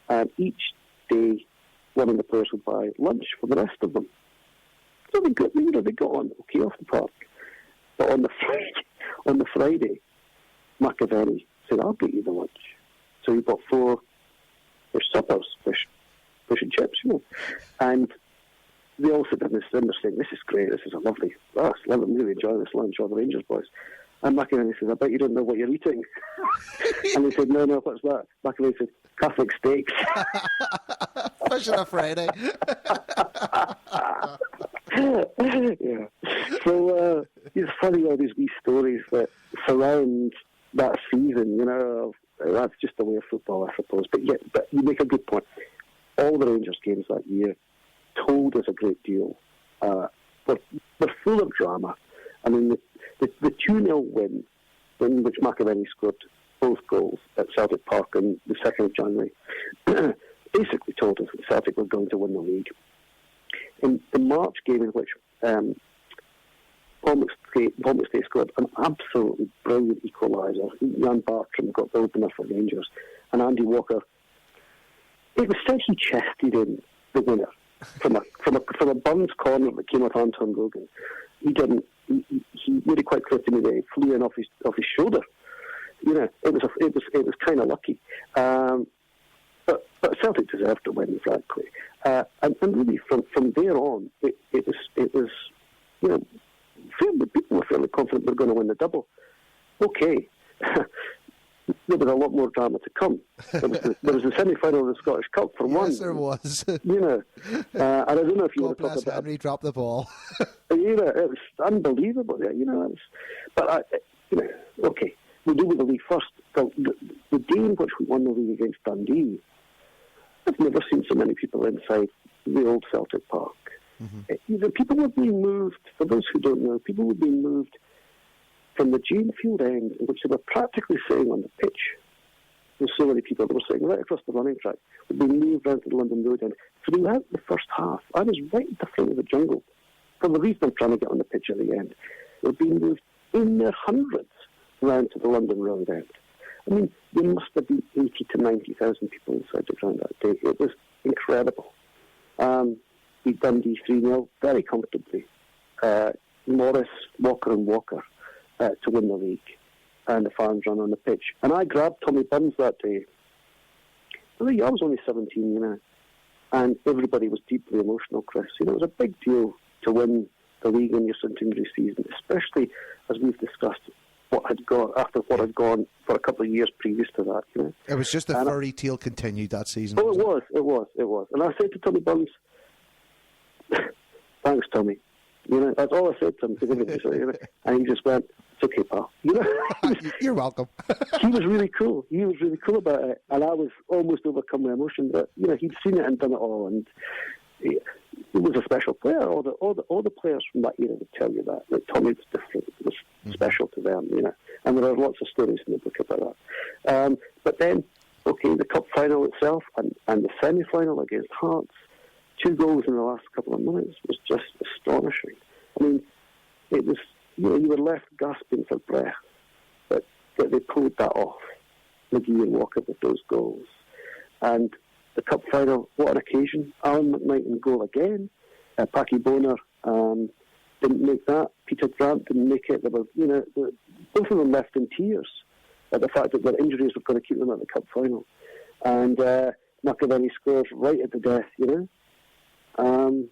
And each day, one of the players would buy lunch for the rest of them. So they got on okay off the park. But on the Friday, McAvenny said, "I'll get you the lunch." So he bought 4 suppers, fish and chips, and they all sit in this dinner saying, "This is great. This is a lovely. I'm really enjoying this lunch." All the Rangers boys. And McAvenny says, "I bet you don't know what you're eating." And they said, "No, what's that?" McAvenny said, "Catholic steaks." Fish on a Friday. Yeah. So it's funny, all these wee stories that surround that season. That's just the way of football, I suppose. But you make a good point. All the Rangers games that year told us a great deal. They're full of drama. I mean, the 2-0 win, in which McAvenny scored both goals at Celtic Park on the 2nd of January, basically told us that Celtic were going to win the league. In the March game, in which Paul McStay scored an absolutely brilliant equaliser, Jan Bartram got the opener for Rangers, and Andy Walker, it was said he chested in the winner from a Burns corner that came off Anton Rogan. He didn't. He made it quite clear to me that he flew in off his shoulder. It was kind of lucky. But Celtic deserved to win, frankly. And really, from there on, it was people were fairly confident they were going to win the double. Okay. There was a lot more drama to come. There was the semi-final of the Scottish Cup for one. Yes, there was. And I don't know if you want to talk about Henry dropped the ball. It was unbelievable. Okay, we'll do with the league first. The day in which we won the league against Dundee, I've never seen so many people inside the old Celtic Park. Mm-hmm. People were being moved. For those who don't know, people were being moved from the Janefield end, in which they were practically sitting on the pitch, with so many people that were sitting right across the running track, would be moved round to the London Road end. Throughout the first half, I was right at the front of the jungle. For the reason I'm trying to get on the pitch at the end, they were being moved in their hundreds round to the London Road end. I mean, there must have been 80 to 90,000 people inside the ground that day. It was incredible. Beat Dundee 3-0 very comfortably. Morris, Walker and Walker to win the league. And the fans ran on the pitch. And I grabbed Tommy Burns that day. I was only 17, and everybody was deeply emotional, Chris. It was a big deal to win the league in your centenary season, especially as we've discussed what had gone for a couple of years previous to that. It was just the fairy tale continued that season. Oh, it was. And I said to Tommy Burns, "Thanks, Tommy." That's all I said to him. And he just went, "It's okay, pal." You're welcome. He was really cool. He was really cool about it, and I was almost overcome with emotion. But he'd seen it and done it all, and he was a special player. All the players from that era would tell you that Tommy was different. It was special to them, And there are lots of stories in the book about that. But then, the cup final itself and the semi-final against Hearts. 2 goals in the last couple of minutes was just astonishing. I mean, it was, you were left gasping for breath, but they pulled that off, McGee and Walker with those goals. And the cup final, what an occasion. Alan McKnight in goal again. Packy Boner didn't make that. Peter Grant didn't make it. They were, both of them left in tears at the fact that their injuries were going to keep them at the cup final. And McAvenny scores right at the death, and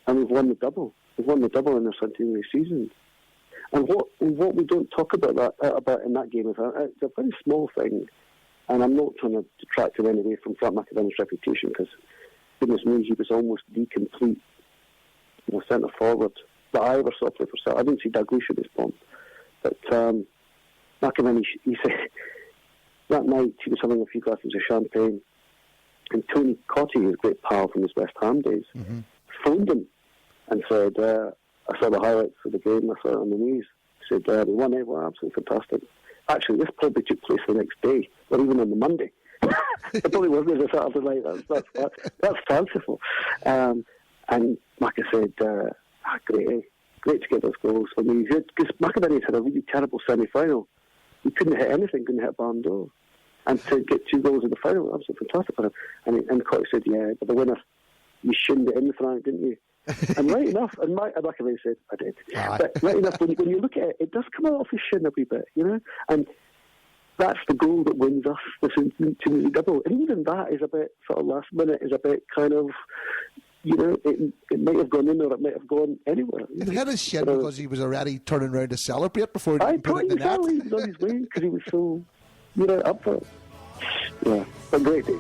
we've won the double. We've won the double in the centenary season. And what we don't talk about in that game is it's a very small thing, and I'm not trying to detract in any way from Frank McAvenny's reputation, because goodness me, he was almost the complete centre forward that I ever saw play for Celtic. I didn't see Douglas in his form, but McAvenny, he said that night he was having a few glasses of champagne. And Tony Cotty, his great pal from his West Ham days, phoned him and said, "I saw the highlights of the game, I saw it on the news." He said, "We won it, well, absolutely fantastic." Actually, this probably took place the next day, or even on the Monday. It probably wasn't a Saturday night. That's fanciful. And Macca said, great to get those goals. I mean, because McAvenny had a really terrible semi-final. He couldn't hit anything, couldn't hit a barn door. And to get 2 goals in the final, that was fantastic for him. And Cotty said, "Yeah, but the winner, you shinned it in, Frank, didn't you?" And right enough, and McAvenny said, "I did." But right enough, when you look at it, it does come out off his shin a wee bit, And that's the goal that wins us the centenary double. And even that is a bit, sort of last minute, is a bit kind of, it might have gone in or it might have gone anywhere. It hit his shin because he was already turning around to celebrate before he put it in the net. He was on his way because he was so... up for it. Yeah, but great days.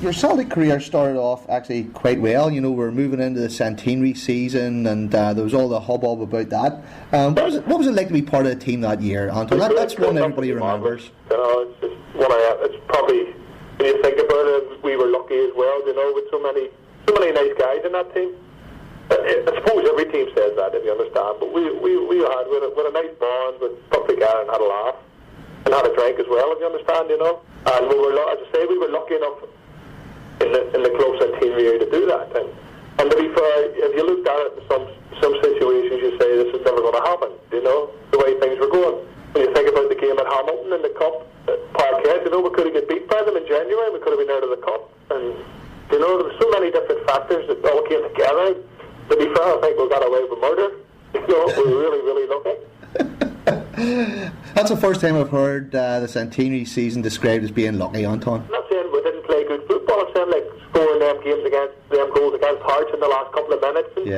Your Celtic career started off actually quite well. We're moving into the centenary season, and there was all the hubbub about that. What was it like to be part of the team that year, Anton? That's one everybody remembers. It's probably, when you think about it, we were lucky as well, with so many nice guys in that team. I suppose every team says that, if you understand, but we had with a nice bond, with stuff together and had a laugh and had a drink as well, if you understand, And we were, as I say, we were lucky enough in the club centenary year to do that. And to be fair, if you looked at it in some situations, you say this is never going to happen. The way things were going. When you think about the game at Hamilton in the cup, Parkhead, we could have got beat by them in January. We could have been out of the cup, and there were so many different factors that all came together. To be fair, I think we got away with murder. We're really, really lucky. That's the first time I've heard the centenary season described as being lucky, Anton. I'm not saying we didn't play good football. I'm saying scoring them goals against Hearts in the last couple of minutes. And,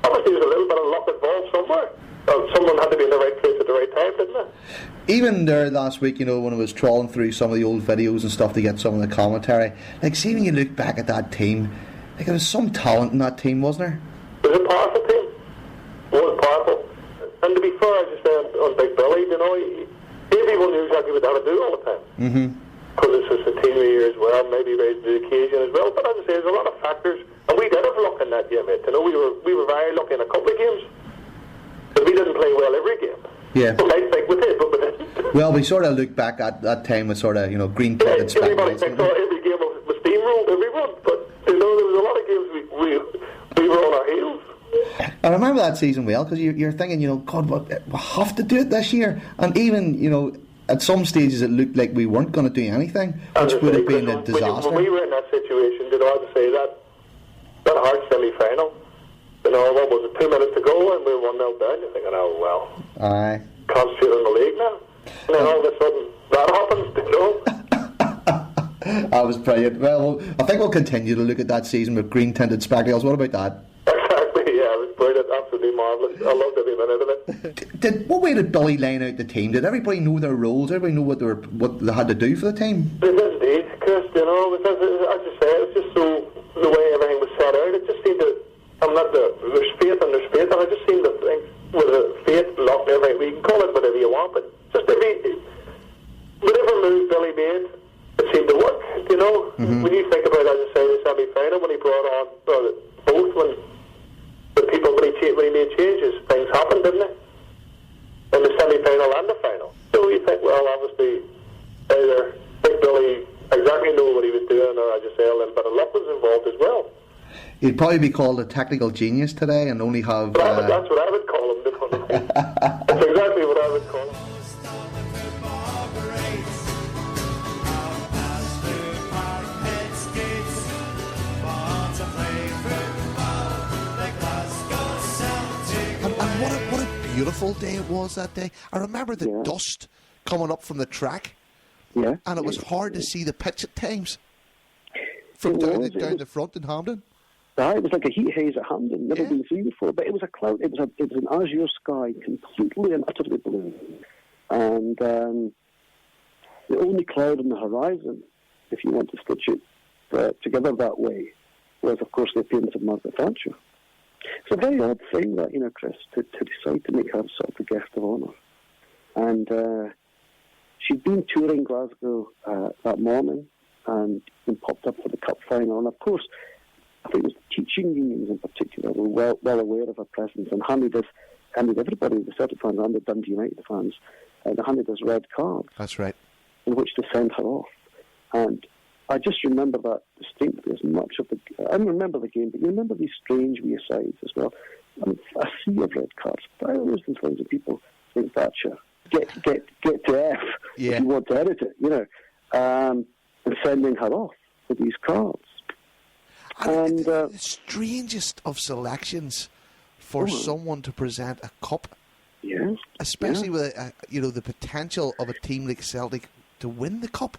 obviously there's a little bit of luck involved somewhere. Someone had to be in the right place at the right time, didn't they? Even there last week, when I was trawling through some of the old videos and stuff to get some of the commentary, see when you look back at that team, there was some talent in that team, wasn't there? It was a powerful team. It was powerful. And to be fair, as you say on Big Billy, everyone knew exactly what they had to do all the time. Centenary Year as well, maybe raised the occasion as well. But as I say, there's a lot of factors, and we did have luck in that game, mate. You know, we were very lucky in a couple of games, but we didn't play well every game. Yeah. Well, I think we did, but we didn't. Well, we sort of look back at that time with sort of, green tinted Everybody spectacles. thinks every game was steamrolled, everyone, but you know, there was a lot of games we were on our heels. I remember that season well, because you're thinking, God, we have to do it this year. And even, at some stages it looked like we weren't going to do anything, which would have been a disaster. When we were in that situation, I have to say that hard semi-final, what was it, 2 minutes to go and we were 1-0 down, you're thinking, oh well, aye, concentrate on the league now. And then all of a sudden, that happens, That was brilliant. Well, I think we'll continue to look at that season with green tinted spectacles. What about that? Exactly, yeah, it was brilliant, absolutely marvellous. I loved every minute of it. What way did Billy line out the team? Did everybody know their roles? Everybody know what they had to do for the team? It is indeed, Chris, as you say, it's just so, the way everything was set out, it just seemed to, there's faith and I just seemed to think, with the faith, luck, everything, we can call it whatever you want, but just whatever move Billy made, it seemed to work, When you think about, as I say, the semi-final, when he brought on both, when he made changes, things happened, didn't they? In the semi-final and the final. So you think, well, obviously, either Big Billy exactly knew what he was doing, or as you say, a little bit of luck was involved as well. He'd probably be called a technical genius today and only have... That's what I would call him. That's exactly what I would call him. And what a beautiful day it was that day. I remember the dust coming up from the track. Yeah. And it was hard to see the pitch at times. From down the front in Hampden. It was like a heat haze at Hampden, never been seen before. But it was a cloud. It was an azure sky, completely and utterly blue. And the only cloud on the horizon, if you want to stitch it together that way, was of course the appearance of Margaret Thatcher. It's a very odd thing that, Chris, to decide to make her sort of the guest of honour. And she'd been touring Glasgow that morning and been popped up for the cup final. And of course, I think it was the teaching unions in particular were well aware of her presence and handed everybody, the Celtic fans and the Dundee United fans, they handed us red cards. That's right. In which to send her off. And I just remember that distinctly as much of the... I remember the game, but you remember these strange reasides as well. A sea of red cards. Thousands and thousands of people think Thatcher. Get to F if you want to edit it, and sending her off with these cards. And the strangest of selections for someone to present a cup. Yes. Especially with the potential of a team like Celtic to win the cup.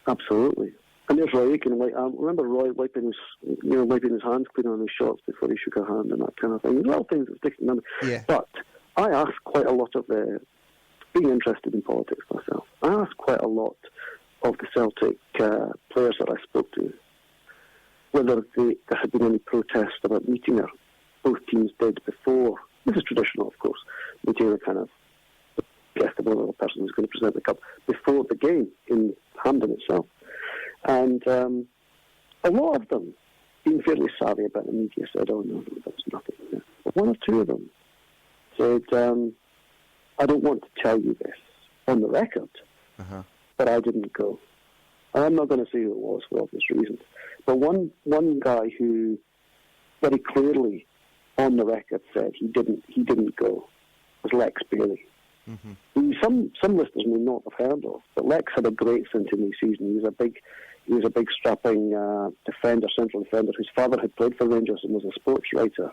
Absolutely. And there's Roy Aiken. I remember Roy wiping his hands clean on his shorts before he shook her hand and that kind of thing. There's a lot of things that stick in memory. Yeah. But I asked quite a lot of being interested in politics myself, I asked quite a lot of the Celtic players that I spoke to whether there had been any protest about meeting her. Both teams did before. This is traditional, of course, meeting a kind of guest of honour, the person who's going to present the cup before the game in Hampden itself. And a lot of them, being fairly savvy about the media, said, oh no, there was nothing there. But one or two of them said, I don't want to tell you this on the record, but I didn't go. And I'm not going to say who it was for obvious reasons. But one guy who very clearly on the record said he didn't go was Lex Bailey. Who some listeners may not have heard of, but Lex had a great Centenary season. He was a big strapping central defender whose father had played for Rangers and was a sports writer.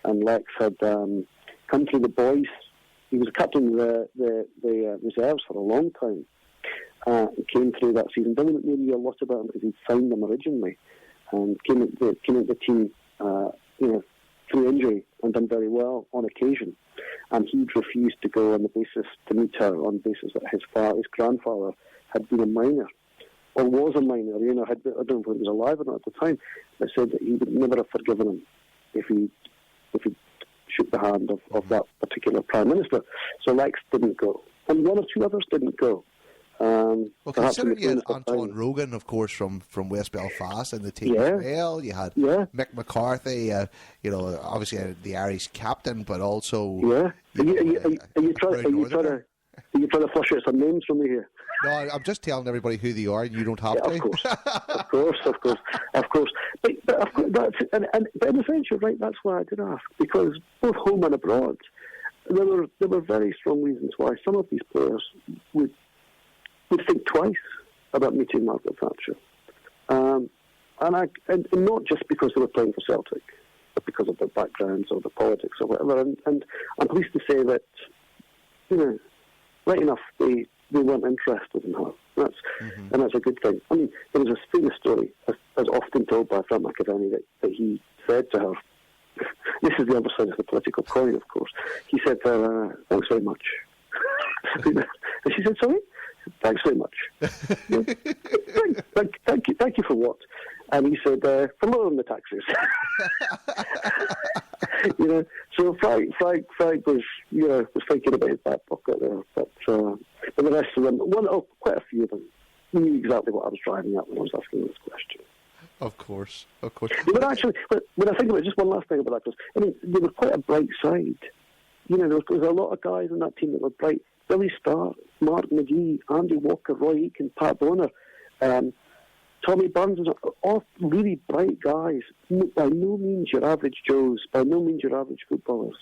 And Lex had come through the Bhoys. He was a captain of the reserves for a long time. He came through that season. Billy McNeil knew a lot about him because he'd signed them originally, and came into the team, through injury and done very well on occasion. And he'd refused to go on the basis to meet her on the basis that his grandfather had been a miner, or was a miner. I don't know if he was alive or not at the time, but said that he would never have forgiven him if he shook the hand of that particular prime minister. So Lex didn't go, and one or two others didn't go. Well, consider you had Anton Rogan, of course, from West Belfast, and the team as well. You had Mick McCarthy, obviously the Irish captain, but also Are you trying to flush out some names from me here? No, I'm just telling everybody who they are, and you don't have to. Of course. But of course, but in a sense, you're right. That's why I did ask, because both home and abroad, there were very strong reasons why some of these players would think twice about meeting Margaret Thatcher, and not just because they were playing for Celtic, but because of their backgrounds or the politics or whatever. And I'm pleased to say that, right enough, they weren't interested in her. And that's a good thing. I mean, there was a famous story, as often told by Frank McAvaney, that he said to her, this is the other side of the political coin, of course, he said to her, thanks very much. And she said, sorry? Thanks very much. Thank you for what? And he said, for lowering the taxes. So Frank was thinking about his back pocket there, but the rest of them, quite a few of them, knew exactly what I was driving at when I was asking this question. Of course. But actually, when I think about it, just one last thing about that, because they were quite a bright side. There was a lot of guys on that team that were bright. Billy Starr, Mark McGee, Andy Walker, Roy Eakin, Pat Bonner, Tommy Burns, all really bright guys. By no means your average Joes, by no means your average footballers.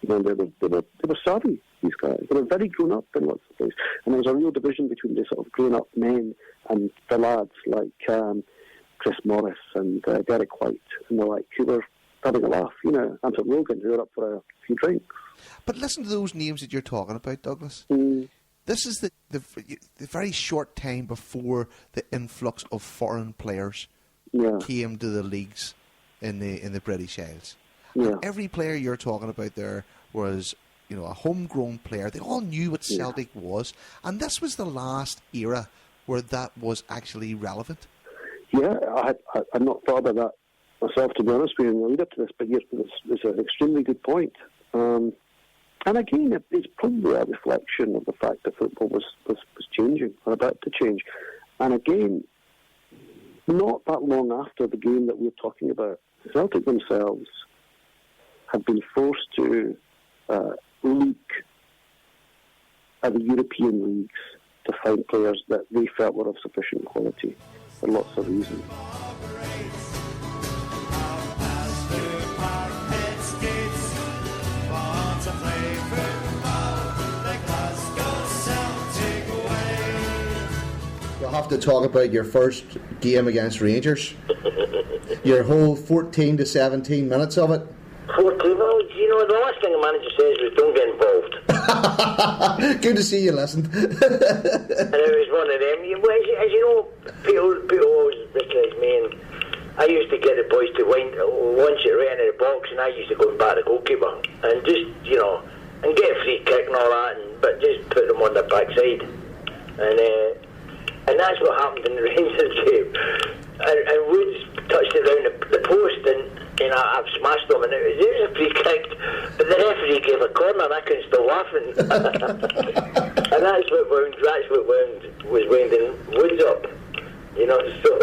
They were savvy, these guys. They were very grown up in lots of ways. And there was a real division between the sort of grown up men and the lads like Chris Morris and Derek White and the like, who were having a laugh. Anton Rogan, who were up for a few drinks. But listen to those names that you're talking about, Douglas. This is the very short time before the influx of foreign players came to the leagues in the British Isles. Yeah. And every player you're talking about there was, a homegrown player. They all knew what Celtic was, and this was the last era where that was actually relevant. Yeah, I'd not thought about that myself, to be honest with you, in the lead up to this, but yes, it's an extremely good point. And again, it's probably a reflection of the fact that football was changing, or about to change. And again, not that long after the game that we're talking about, Celtic themselves have been forced to look at the European leagues to find players that they felt were of sufficient quality for lots of reasons. We'll have to talk about your first game against Rangers. Your whole 14 to 17 minutes of it. 14? Well, the last thing the manager says was don't get involved. Good to see you listened. And it was one of them. As you know, people always recognise me, and I used to get the boys to launch it right into the box, and I used to go and bat the goalkeeper and just, and get a free kick and all that, but just put them on their backside. And that's what happened in the Rangers game. And Woods touched it down the post, and I've smashed them, and it was a free kick, but the referee gave a corner, and I couldn't stop laughing. And that's what was winding Woods up. So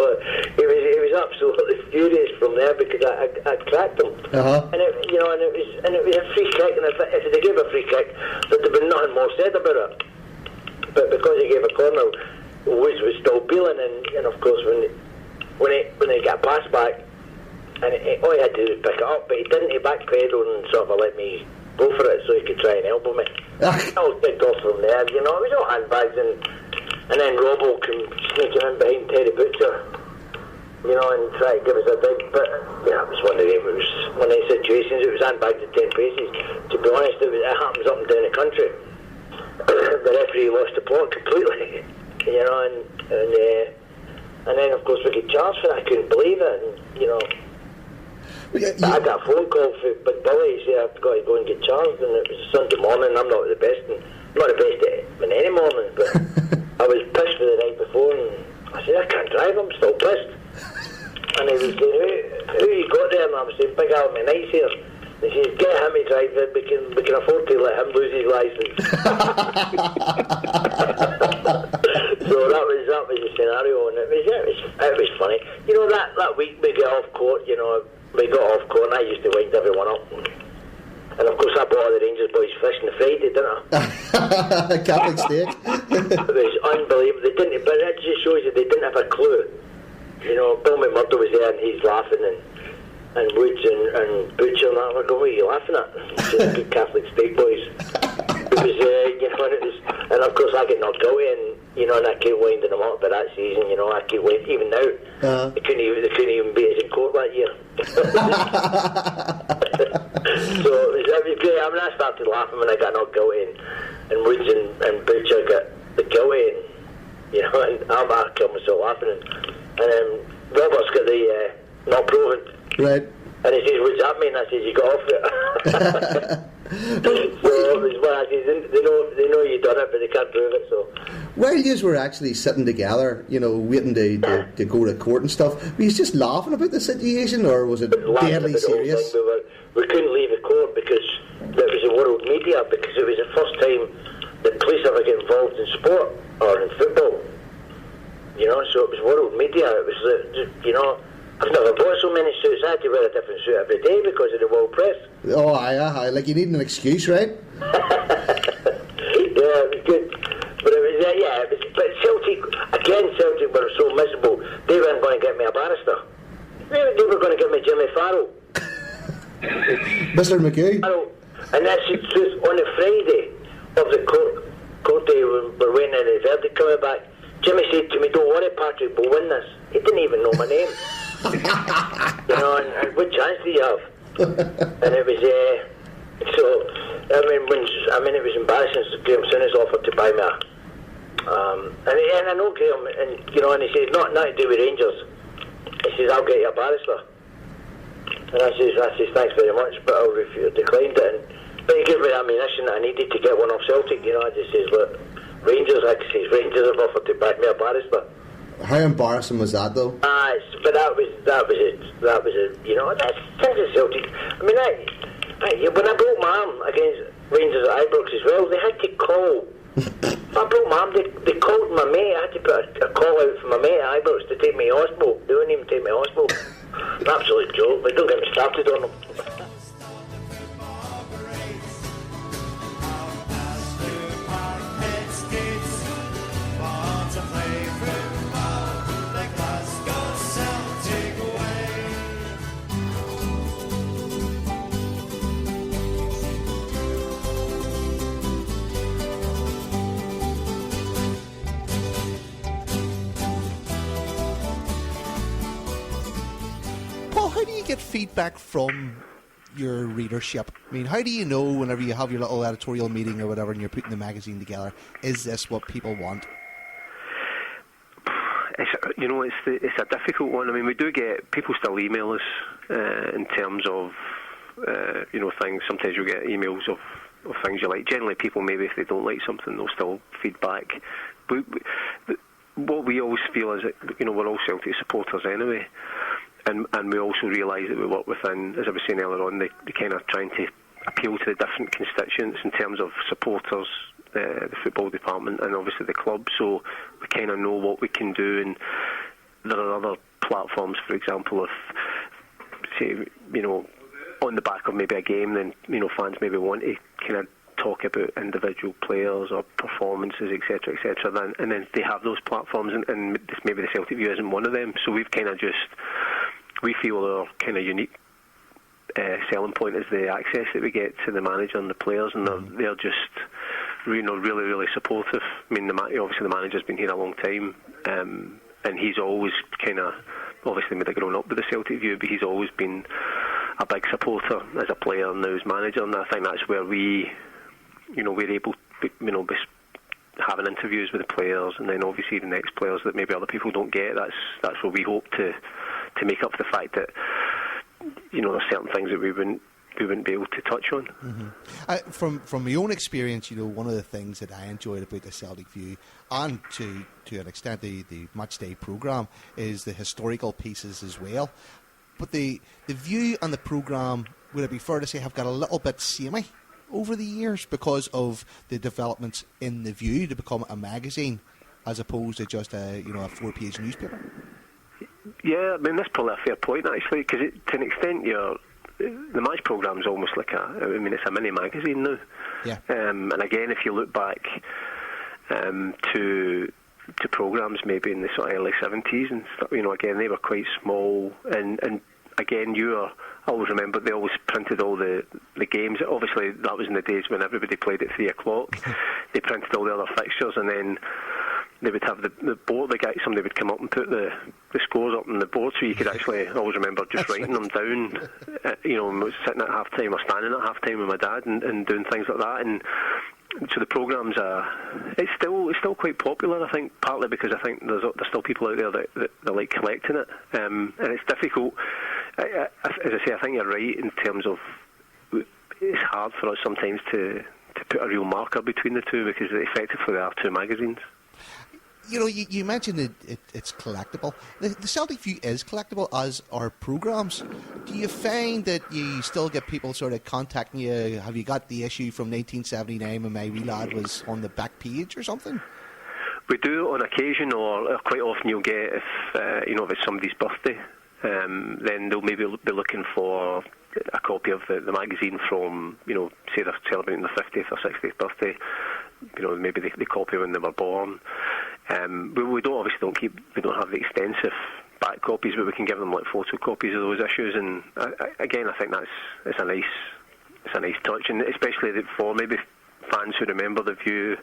he was absolutely furious from there because I cracked him. And it was a free kick, and if they gave a free kick, there'd have been nothing more said about it. But because he gave a corner, Woods was still peeling, and of course when he got passed back, and all he had to do was pick it up, but he didn't. He backpedaled and sort of let me go for it so he could try and elbow me. It all kicked off from there. It was all handbags, and then Robbo came sneaking in behind Terry Butcher, and try to give us a dig. But it was one of them. It was one of those situations. It was handbags at 10 paces. To be honest, it happens up and down the country. The referee lost the plot completely, and then of course we get charged for that. I couldn't believe it, I got a phone call from Big Billy. He said I've got to go and get charged, and it was a Sunday morning. I'm not the best in any morning, but I was pissed for the night before, and I said I can't drive. I'm still pissed. And he was saying, who you got there? And I was saying, Big Al McKnight's here. And he said, get him to drive it. We can afford to let him lose his licence. So that was the scenario, and it was funny. You know, that week we got off court. You know, we got off court, and I used to wind everyone up. And of course, I bought all the Rangers boys fish on the Friday, didn't I? Catholic steak. It was unbelievable. They didn't, but that just shows you they didn't have a clue. You know, Bill McMurdo was there, and he's laughing, and Woods and Butcher and that were going, "What are you laughing at?" Just good Catholic steak boys. It was, you know, and of course I get knocked out, and you know, and I keep winding them up. But that season, you know, I keep winding. Even now, they couldn't even beat us in court that year. So it was great. I mean, I started laughing when I got knocked out, and Woods and Butcher got the guilty, and you know, and I killed myself laughing, and Robert's got the not proven. Right. And he says, "What's that mean?" I says, "You got off it." So it was well, they know you done it, but they can't prove it. So while you were actually sitting together, you know, waiting to go to court and stuff, were you just laughing about the situation, or was it deadly serious? We couldn't leave the court because there was a world media, because it was the first time the police ever get involved in sport or in football. You know, so it was world media. It was, you know, I've never bought so many suits. I had to wear a different suit every day because of the world press. Oh, aye. Like, you need an excuse, right? Yeah, it was good. But it was, but Celtic were so miserable. They weren't going to get me a barrister. They were going to get me Jimmy Farrell. Mr. McGee. And that's the truth. On the Friday of the court day, we're waiting on the verdict coming back. Jimmy said to me, "Don't worry, Patrick, we'll win this." He didn't even know my name. You know, and what chance do you have? And it was, so, I mean, it was embarrassing. So Graham Souness offered to buy me and I know Graham, and you know, and he says, not to do with Rangers. He says, "I'll get you a barrister." And I says, "Thanks very much, but I'll declined it." But he gave me the ammunition that I needed to get one off Celtic. You know, I just says, "Look, Rangers have offered to back me a barrister." How embarrassing was that, though? But that was it. You know, that's since Celtic. I mean, when I broke my arm against Rangers at Ibrox as well, they had to call. If I broke my arm, they called my mate. I had to put a call out for my mate at Ibrox to take me to hospital. They wouldn't even take me to hospital. An absolute joke, but don't get me started on them. How do you get feedback from your readership? I mean, how do you know whenever you have your little editorial meeting or whatever and you're putting the magazine together, is this what people want? It's a difficult one. I mean, we do get people still email us in terms of things. Sometimes you get emails of things you like. Generally, people maybe if they don't like something, they'll still feedback. But what we always feel is that we're all Celtic supporters anyway. And we also realise that we work within, as I was saying earlier on, the kind of trying to appeal to the different constituents in terms of supporters, the football department, and obviously the club. So we kind of know what we can do, and there are other platforms, for example, if say on the back of maybe a game, then fans maybe want to kind of talk about individual players or performances, etc., etc. And then they have those platforms, and maybe the Celtic View isn't one of them. So we've kind of we feel our kind of unique selling point is the access that we get to the manager and the players, and they're just really, really supportive. I mean, obviously the manager's been here a long time, and he's always kind of obviously maybe grown up with the Celtic View, but he's always been a big supporter as a player and now as manager, and I think that's where we're able to, having interviews with the players, and then obviously the next players that maybe other people don't get. That's what we hope to make up for the fact that there's certain things that we wouldn't be able to touch on. Mm-hmm. From my own experience, one of the things that I enjoyed about the Celtic View, and to an extent the match day programme, is the historical pieces as well. But the View and the programme, would it be fair to say, have got a little bit samey over the years because of the developments in the View to become a magazine as opposed to just a 4-page newspaper. Yeah, I mean that's probably a fair point actually, because to an extent the match programme is almost like it's a mini magazine now. Yeah. And again, if you look back to programmes maybe in the sort of early 70s and stuff, again they were quite small, and again I always remember they always printed all the games. Obviously that was in the days when everybody played at 3 o'clock. They printed all the other fixtures, and then they would have the board. Somebody would come up and put the scores up on the board, so you could actually. I always remember just writing them down. Sitting at half time or standing at half time with my dad and doing things like that. And so the programmes it's still quite popular. I think partly because I think there's still people out there that like collecting it, and it's difficult. As I say, I think you're right in terms of it's hard for us sometimes to put a real marker between the two, because effectively they are two magazines. You mentioned it's collectible. The Celtic View is collectible, as are programmes. Do you find that you still get people sort of contacting you? Have you got the issue from 1979 when my wee lad was on the back page or something? We do on occasion, or quite often you'll get if it's somebody's birthday, then they'll maybe be looking for a copy of the magazine from, say they're celebrating their 50th or 60th birthday. Maybe they copy when they were born. We don't have the extensive back copies, but we can give them like photocopies of those issues. And again, I think it's a nice touch, and especially for maybe fans who remember the View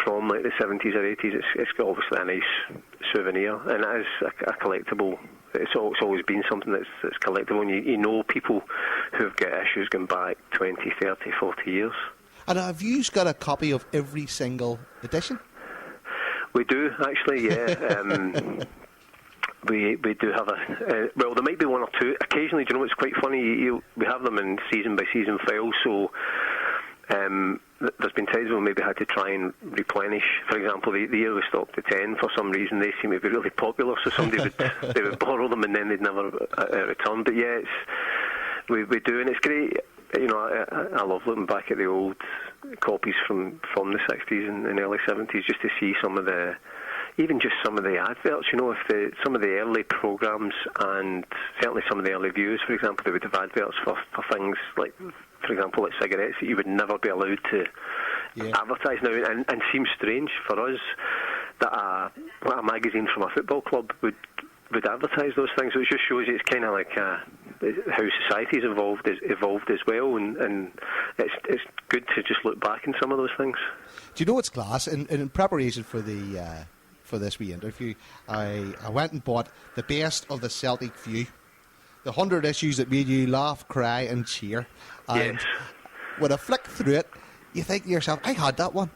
from like the 70s or 80s. It's got obviously a nice souvenir, and it is a collectible. It's always been something that's collectible, and you know people who've got issues going back 20, 30, 40 years. And have you got a copy of every single edition? We do, actually, yeah. We do have there might be one or two. Occasionally, do you know what's quite funny? We have them in season-by-season files, so there's been times when we maybe had to try and replenish. For example, the year we stopped at 10, for some reason they seem to be really popular, so somebody they would borrow them and then they'd never return. But yeah, we do, and it's great. I love looking back at the old copies from the 60s and early 70s, just to see some of the adverts. If some of the early programmes, and certainly some of the early Views, for example, they would have adverts for things like, for example, like cigarettes that you would never be allowed to advertise now, and seems strange for us that a magazine from a football club would advertise those things. So it just shows you it's kind of like how society's evolved as well, and it's good to just look back in some of those things. Do you know what's class? In preparation for this wee interview, I went and bought the best of the Celtic View, the 100 issues that made you laugh, cry and cheer. And when I flick through it, you think to yourself, I had that one.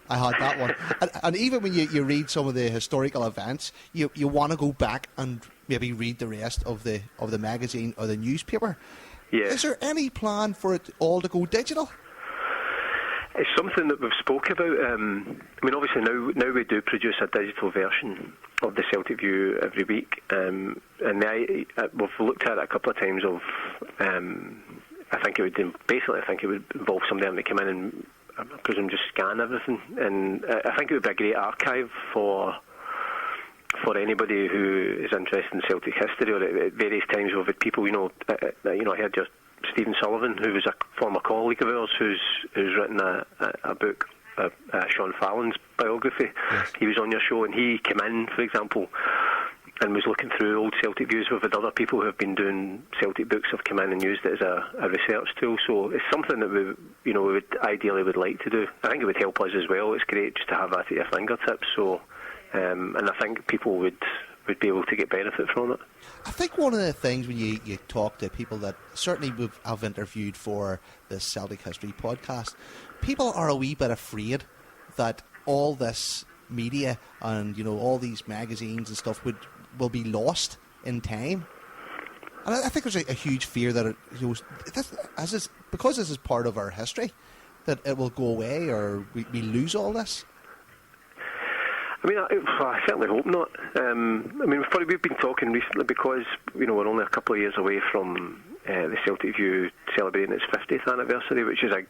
And even when you read some of the historical events, you want to go back and maybe read the rest of the magazine or the newspaper. Yeah. Is there any plan for it all to go digital? It's something that we've spoke about. Obviously now we do produce a digital version of the Celtic View every week, and we've looked at it a couple of times. I think it would involve somebody having to come in and, I presume, just scan everything, and I think it would be a great archive for anybody who is interested in Celtic history, or at various times we've had people. I heard just Stephen Sullivan, who was a former colleague of ours, who's written a book, Sean Fallon's biography. Yes. He was on your show, and he came in, for example, and was looking through old Celtic Views. We've had other people who have been doing Celtic books have come in and used it as a research tool. So it's something that we would ideally like to do. I think it would help us as well. It's great just to have that at your fingertips. So, and I think people would be able to get benefit from it. I think one of the things when you talk to people that certainly I've interviewed for the Celtic History podcast, people are a wee bit afraid that all this media and all these magazines and stuff will be lost in time. And I think there's a huge fear that because this is part of our history, that it will go away or we lose all this. I certainly hope not. We've been talking recently because we're only a couple of years away from the Celtic View celebrating its 50th anniversary, which is I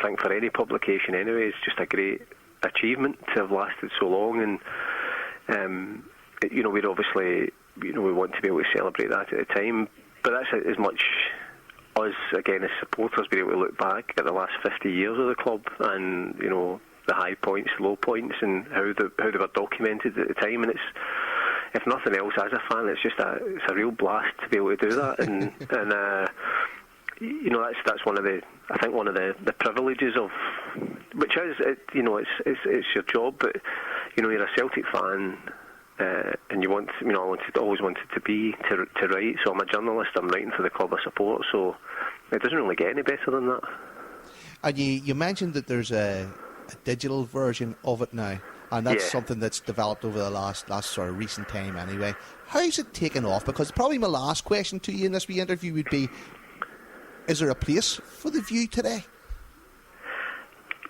think for any publication anyway, it's just a great achievement to have lasted so long, and we'd obviously, we want to be able to celebrate that at the time, but that's as much us, again, as supporters, being able to look back at the last 50 years of the club, and the high points, the low points, and how they were documented at the time. And it's, if nothing else, as a fan, it's a real blast to be able to do that, and that's one of the privileges of, which is, it's your job, but you're a Celtic fan. And I always wanted to be to write. So I'm a journalist. I'm writing for the club I support. So it doesn't really get any better than that. And you mentioned that there's a digital version of it now, and that's something that's developed over the last sort of recent time. Anyway, how's it taken off? Because probably my last question to you in this wee interview would be: is there a place for the View today?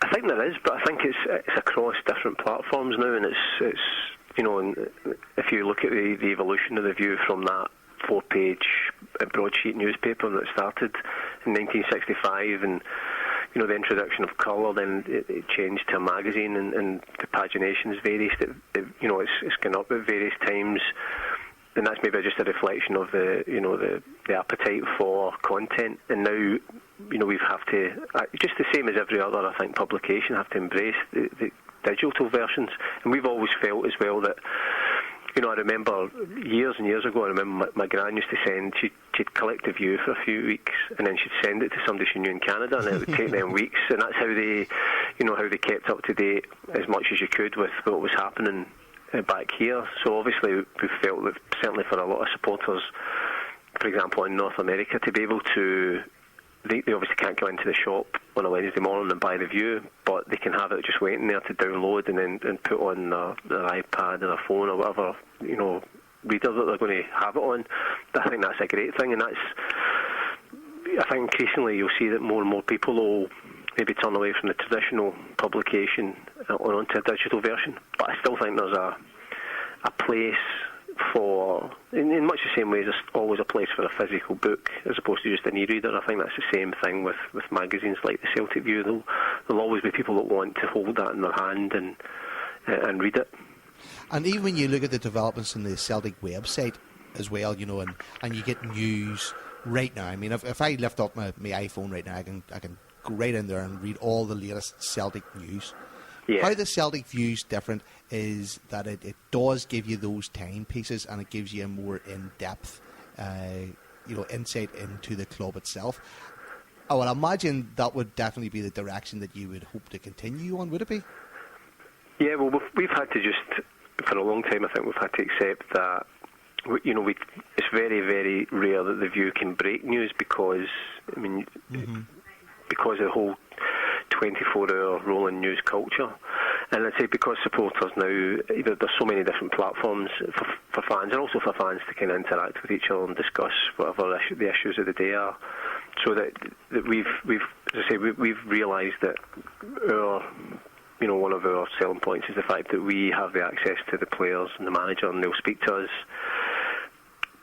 I think there is, but I think it's across different platforms now, and it's. If you look at the evolution of the View from that 4-page broadsheet newspaper that started in 1965, and the introduction of colour, then it changed to a magazine, and the paginations varied. It's gone up at various times, and that's maybe just a reflection of the appetite for content. And now we have to, just the same as every other, I think, publication, have to embrace the digital versions. And we've always felt as well that, I remember years and years ago, my gran used to send, she'd collect the View for a few weeks, and then she'd send it to somebody she knew in Canada, and it would take them weeks, and that's how they kept up to date as much as you could with what was happening back here. So obviously we felt that, certainly for a lot of supporters, for example in North America, to be able to, they obviously can't go into the shop on a Wednesday morning and buy the View, but they can have it just waiting there to download and put on their iPad or their phone or whatever reader that they're going to have it on. I think that's a great thing, and I think increasingly you'll see that more and more people will maybe turn away from the traditional publication onto a digital version. But I still think there's a place for, in much the same way as there's always a place for a physical book as opposed to just an e-reader. I think that's the same thing with magazines like the Celtic View. There'll always be people that want to hold that in their hand and read it. And even when you look at the developments in the Celtic website as well, and you get news right now. I mean, if I lift up my iPhone right now, I can go right in there and read all the latest Celtic news. Yeah. How the Celtic View's different is that it does give you those timepieces, and it gives you a more in-depth insight into the club itself. I would imagine that would definitely be the direction that you would hope to continue on, would it be? Yeah, well, we've had to just, for a long time, I think we've had to accept that, it's very, very rare that the View can break news because, because of the whole 24-hour rolling news culture. And I'd say because supporters now, there's so many different platforms for fans, and also for fans to kind of interact with each other and discuss whatever the issues of the day are. So that we've as I say, we've realised that one of our selling points is the fact that we have the access to the players and the manager, and they'll speak to us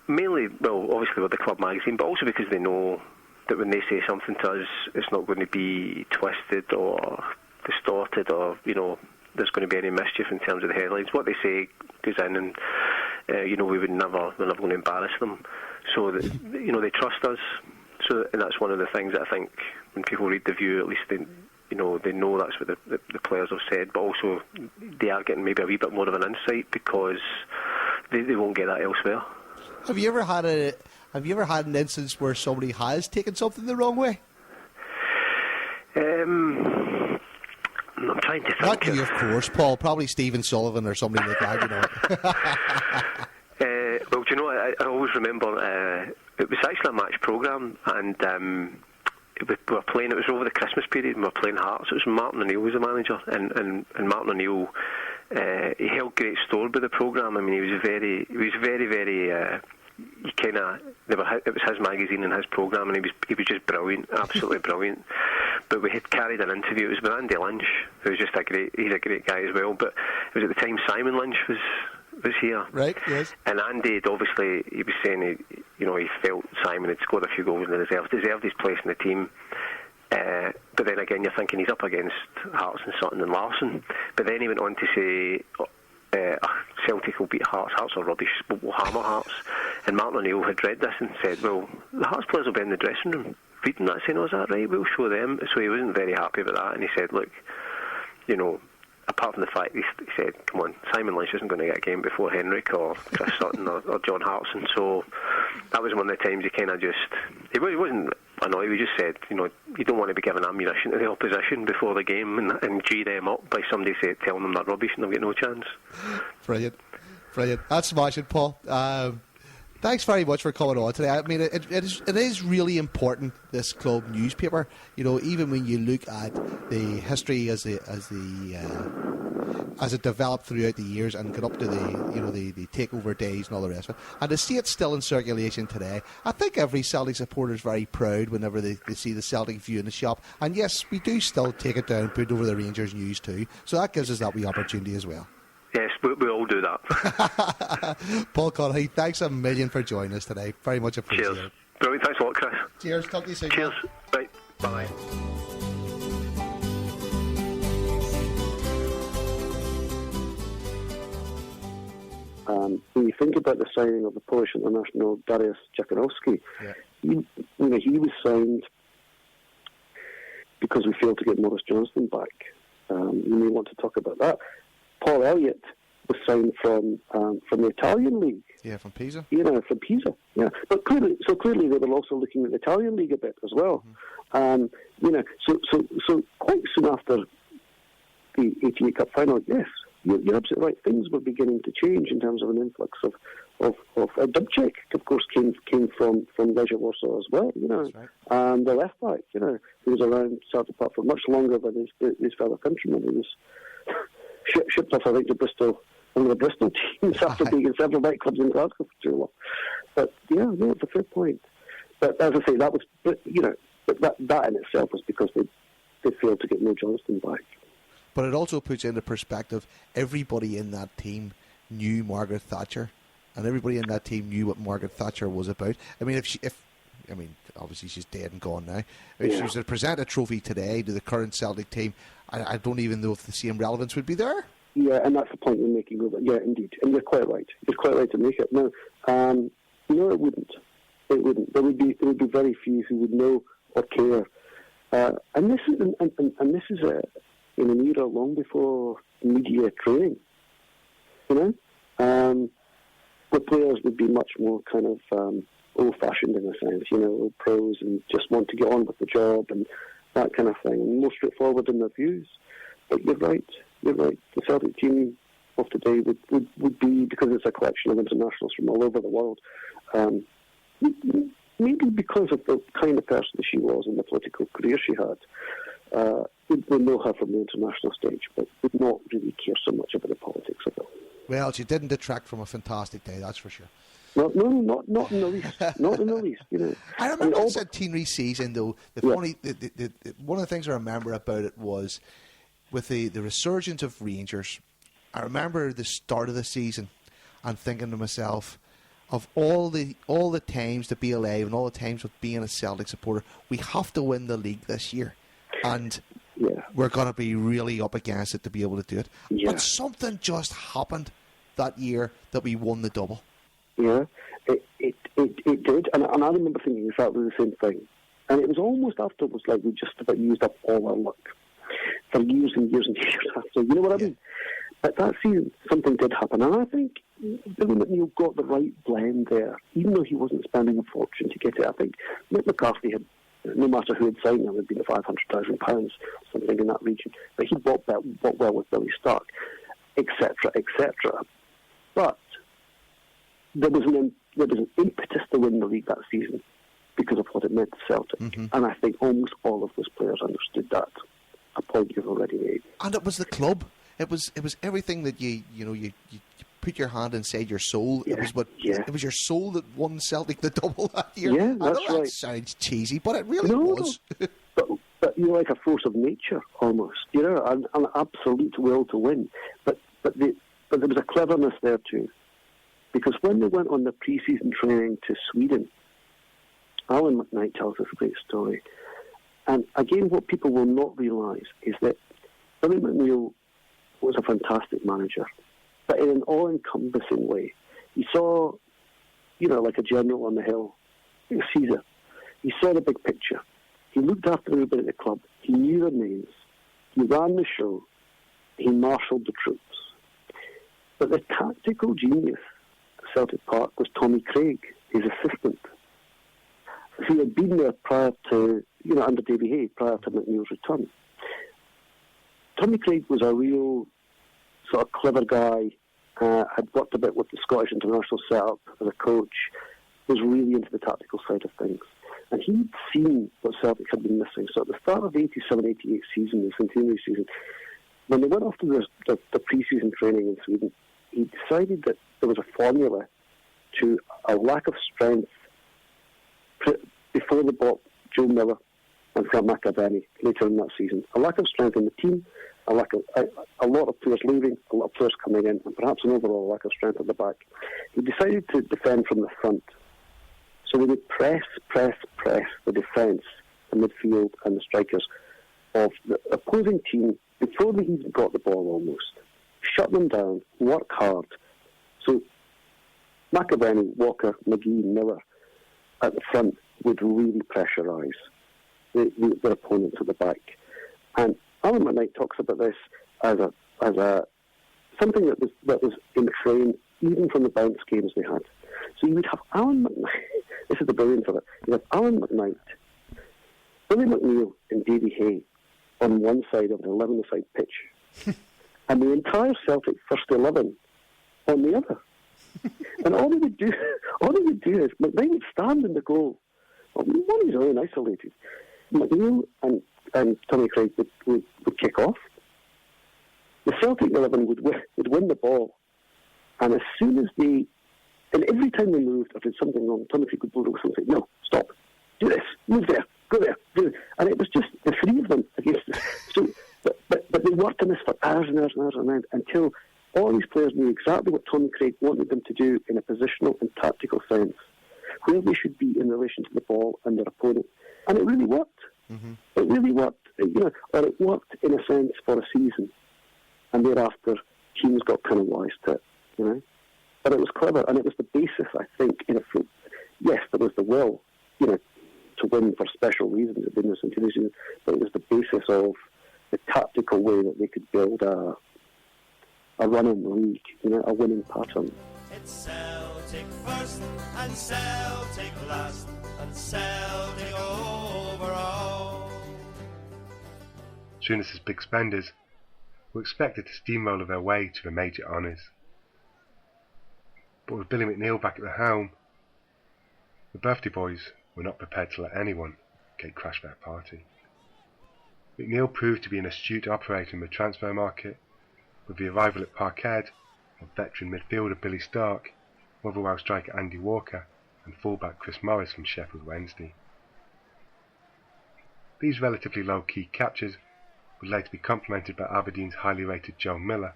mainly, well, obviously with the club magazine, but also because they know that when they say something to us, it's not going to be twisted or distorted, or there's going to be any mischief in terms of the headlines. What they say goes in, and we're never going to embarrass them. So that they trust us. So, and that's one of the things that I think when people read the View, at least they know that's what the players have said, but also they are getting maybe a wee bit more of an insight because they won't get that elsewhere. Have you ever had an instance where somebody has taken something the wrong way? I'm trying to think. Not you, of course, Paul. Probably Stephen Sullivan or somebody like that. Well, do you know, I always remember it was actually a match programme, and we were playing. It was over the Christmas period, and we were playing Hearts. It was Martin O'Neill was the manager, and Martin O'Neill he held great store by the programme. I mean, he was very, very. It was his magazine and his programme, and he was just brilliant, absolutely brilliant. But we had carried an interview. It was with Andy Lynch, who was just he's a great guy as well. But it was at the time Simon Lynch was here, right? Yes. And Andy had obviously, he was saying he felt Simon had scored a few goals in the reserves, deserved his place in the team. but then again, you're thinking he's up against Hearts and Sutton and Larson. But then he went on to say, Celtic will beat Hearts. Hearts are rubbish. We'll hammer Hearts. And Martin O'Neill had read this and said, well, the Hearts players will be in the dressing room reading that, saying, oh, is that right? We'll show them. So he wasn't very happy about that. And he said, look, you know, apart from the fact he said, come on, Simon Lynch isn't going to get a game before Henrik or Chris Sutton or John Hartson. So that was one of the times he kind of just, he wasn't annoyed, he just said, you know, you don't want to be giving ammunition to the opposition before the game and G them up by somebody telling them that rubbish and they'll get no chance. Brilliant. That's smashing, Paul. Thanks very much for coming on today. I mean, it is really important, this club newspaper. You know, even when you look at the history as it developed throughout the years and got up to the takeover days and all the rest of it, and to see it still in circulation today, I think every Celtic supporter is very proud whenever they see the Celtic view in the shop. And yes, we do still take it down, put it over the Rangers news too. So that gives us that wee opportunity as well. Yes, we all do that. Paul Connery, thanks a million for joining us today. Very much appreciated. Cheers. Brilliant. Thanks a lot, Chris. Cheers. Talk to you soon. Cheers. Bye. Bye. When you think about the signing of the Polish international Dariusz Jankowski, he was signed because we failed to get Maurice Johnston back. You may want to talk about that. Paul Elliott was signed from the Italian league. Yeah, from Pisa. From Pisa. Yeah, but clearly they were also looking at the Italian league a bit as well. So quite soon after the 88 Cup final, yes, you're absolutely right. Things were beginning to change in terms of an influx of Dubček, of course, came from Legia Warsaw as well. Right. And the left back, who was around Celtic Park for much longer than his fellow countrymen. He was shipped off, I think, to Bristol, one of the Bristol teams after being in several nightclubs in Glasgow for too long. But yeah, no, it's a fair point. But as I say, that was, but that in itself was because they failed to get Neil Johnston back. But it also puts into perspective, everybody in that team knew Margaret Thatcher, and everybody in that team knew what Margaret Thatcher was about. I mean, obviously she's dead and gone now. If she was to present a trophy today to the current Celtic team, I don't even know if the same relevance would be there. Yeah, and that's the point you're making. Yeah, indeed, and you're quite right. You're quite right to make it. No, it wouldn't. It wouldn't. There would be very few who would know or care. And this is in an era long before media training. Where players would be much more kind of old-fashioned in a sense, pros and just want to get on with the job and that kind of thing, and more straightforward in their views. But you're right. The Celtic team of today would be, because it's a collection of internationals from all over the world, maybe because of the kind of person she was and the political career she had, would know her from the international stage, but would not really care so much about the politics of it. Well, she didn't detract from a fantastic day, that's for sure. No, not in the least. Not in the least. I remember the Centenary season, though. One of the things I remember about it was with the resurgence of Rangers. I remember the start of the season and thinking to myself, of all the times to be alive and all the times of being a Celtic supporter, we have to win the league this year, and we're going to be really up against it to be able to do it. Yeah. But something just happened that year that we won the double. Yeah, it did, and I remember thinking exactly the same thing. And it was almost after it was like we just about used up all our luck for years and years and years after. You know what I mean? But that season, something did happen, and I think Billy McNeill got the right blend there. Even though he wasn't spending a fortune to get it, I think Mick McCarthy had, no matter who had signed him, it would be £500,000, something in that region. But he bought well with Billy Stark, etc., etc. But there was an impetus to win the league that season because of what it meant to Celtic, and I think almost all of those players understood that. A point you've already made. And it was the club. It was everything that you put your hand inside your soul. Yeah, it was your soul that won Celtic the double that year. Yeah, I know that's right. That sounds cheesy, but it really was. But you're like a force of nature almost. An absolute will to win. But there was a cleverness there too. Because when they went on the pre-season training to Sweden, Alan McKnight tells this great story. And again, what people will not realise is that Billy McNeill was a fantastic manager, but in an all-encompassing way. He saw, like a general on the hill, Caesar. He saw the big picture. He looked after everybody at the club. He knew their names. He ran the show. He marshalled the troops. But the tactical genius at Celtic Park was Tommy Craig, his assistant. He had been there prior to, under Davy Hay, prior to McNeill's return. Tommy Craig was a real sort of clever guy, had worked a bit with the Scottish international setup as a coach, was really into the tactical side of things. And he'd seen what Celtic had been missing. So at the start of the 87-88 season, the Centenary season, when they went off to the pre-season training in Sweden, he decided that there was a formula to a lack of strength before they bought Joe Miller and Frank McAvenny later in that season. A lack of strength in the team, a lot of players leaving, a lot of players coming in, and perhaps an overall lack of strength at the back. He decided to defend from the front. So they would press the defence, the midfield and the strikers of the opposing team before they even got the ball almost. Shut them down, work hard. So McAvenny, Walker, McGee, Miller at the front would really pressurise their opponents at the back. And Alan McKnight talks about this as a something that was in train even from the bounce games they had. So you would have Alan McKnight, this is the brilliance of it, you have Alan McKnight, Billy McNeill and Davy Hay on one side of an 11-a-side pitch, and the entire Celtic first 11 on the other. And all they would do is McKnight would stand in the goal on his own, isolated. McNeill and Tommy Craig would kick off. The Celtic 11 would win the ball, and as soon as and every time they moved or did something wrong, Tommy Craig would blow the whistle and say, "No, stop, do this, move there, go there, do it." And it was just the three of them against us. So, but they worked on this for hours and hours and hours and hours until all these players knew exactly what Tommy Craig wanted them to do in a positional and tactical sense, where they should be in relation to the ball and their opponent. And it really worked. Mm-hmm. It really worked, or it worked in a sense for a season. And thereafter, teams got kind of wise to it, But it was clever, and it was the basis, I think, yes, there was the will, to win for special reasons at the Centenary season, but it was the basis of the tactical way that they could build a running league, a winning pattern. It's Celtic first and Celtic last and Celtic over all. Soon as big spenders were expected to steamroller their way to the major honours. But with Billy McNeill back at the helm, the Birthday Boys were not prepared to let anyone gate-crash their party. McNeill proved to be an astute operator in the transfer market, with the arrival at Parkhead of veteran midfielder Billy Stark, Motherwell striker Andy Walker, and fullback Chris Morris from Sheffield Wednesday. These relatively low-key captures would later be complemented by Aberdeen's highly rated Joe Miller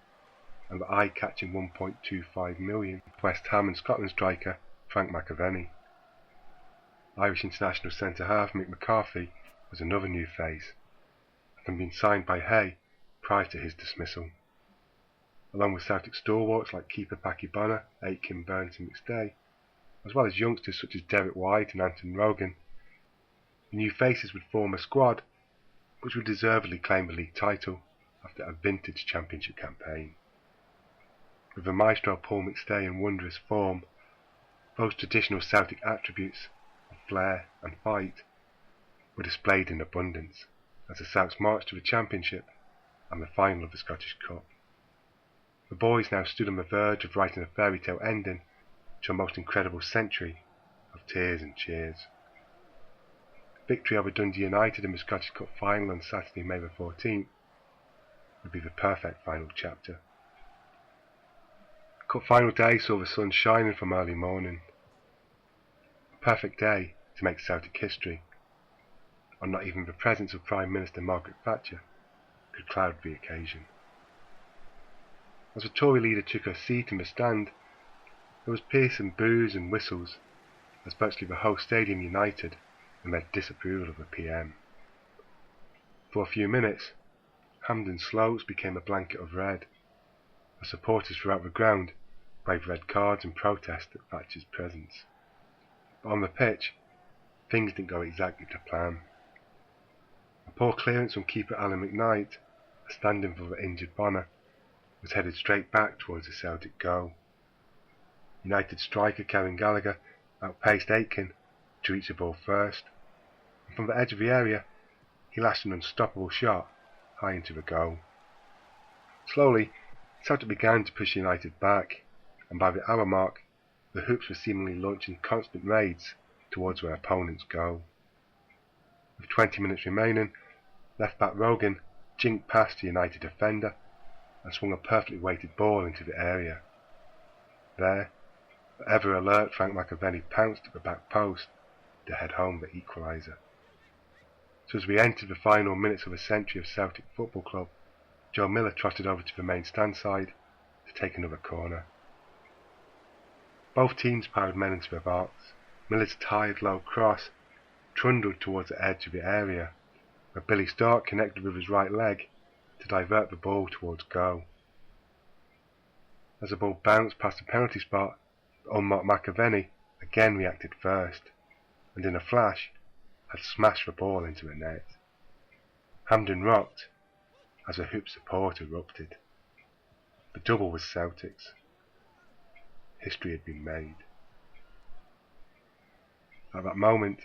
and the eye-catching £1.25 million West Ham and Scotland striker Frank McAvenny. Irish international centre-half Mick McCarthy was another new face, having been signed by Hay prior to his dismissal. Along with Celtic stalwarts like keeper Packy Bonner, Aitken, Burns and McStay, as well as youngsters such as Derek White and Anton Rogan, the new faces would form a squad which would deservedly claim the league title after a vintage championship campaign. With the maestro Paul McStay in wondrous form, those traditional Celtic attributes of flair and fight were displayed in abundance as the Celts marched to the championship and the final of the Scottish Cup. The boys now stood on the verge of writing a fairy tale ending to a most incredible century of tears and cheers. Victory over Dundee United in the Scottish Cup final on Saturday, May the 14th would be the perfect final chapter. Cup final day saw the sun shining from early morning. A perfect day to make Celtic history, and not even the presence of Prime Minister Margaret Thatcher could cloud the occasion. As the Tory leader took her seat in the stand, there was piercing boos and whistles as virtually the whole stadium united in their disapproval of the PM. For a few minutes, Hampden slopes became a blanket of red, as supporters throughout the ground waved red cards in protest at Thatcher's presence. But on the pitch, things didn't go exactly to plan. A poor clearance from keeper Alan McKnight, a stand-in for the injured Bonner, was headed straight back towards the Celtic goal. United striker Kevin Gallagher outpaced Aitken to reach the ball first, and from the edge of the area, he lashed an unstoppable shot high into the goal. Slowly, Celtic began to push United back, and by the hour mark, the Hoops were seemingly launching constant raids towards their opponent's goal. With 20 minutes remaining, left-back Rogan jinked past the United defender and swung a perfectly weighted ball into the area. There, the ever-alert Frank McAvenny pounced at the back post to head home the equaliser. So as we entered the final minutes of a century of Celtic Football Club, Joe Miller trotted over to the main stand side to take another corner. Both teams piled men into the box. Miller's tired low cross trundled towards the edge of the area, where Billy Stark connected with his right leg to divert the ball towards goal. As the ball bounced past the penalty spot, the unmarked McAvenny again reacted first, and in a flash had smashed the ball into the net. Hampden rocked as a Hoop support erupted. The double was Celtic's. History had been made. At that moment,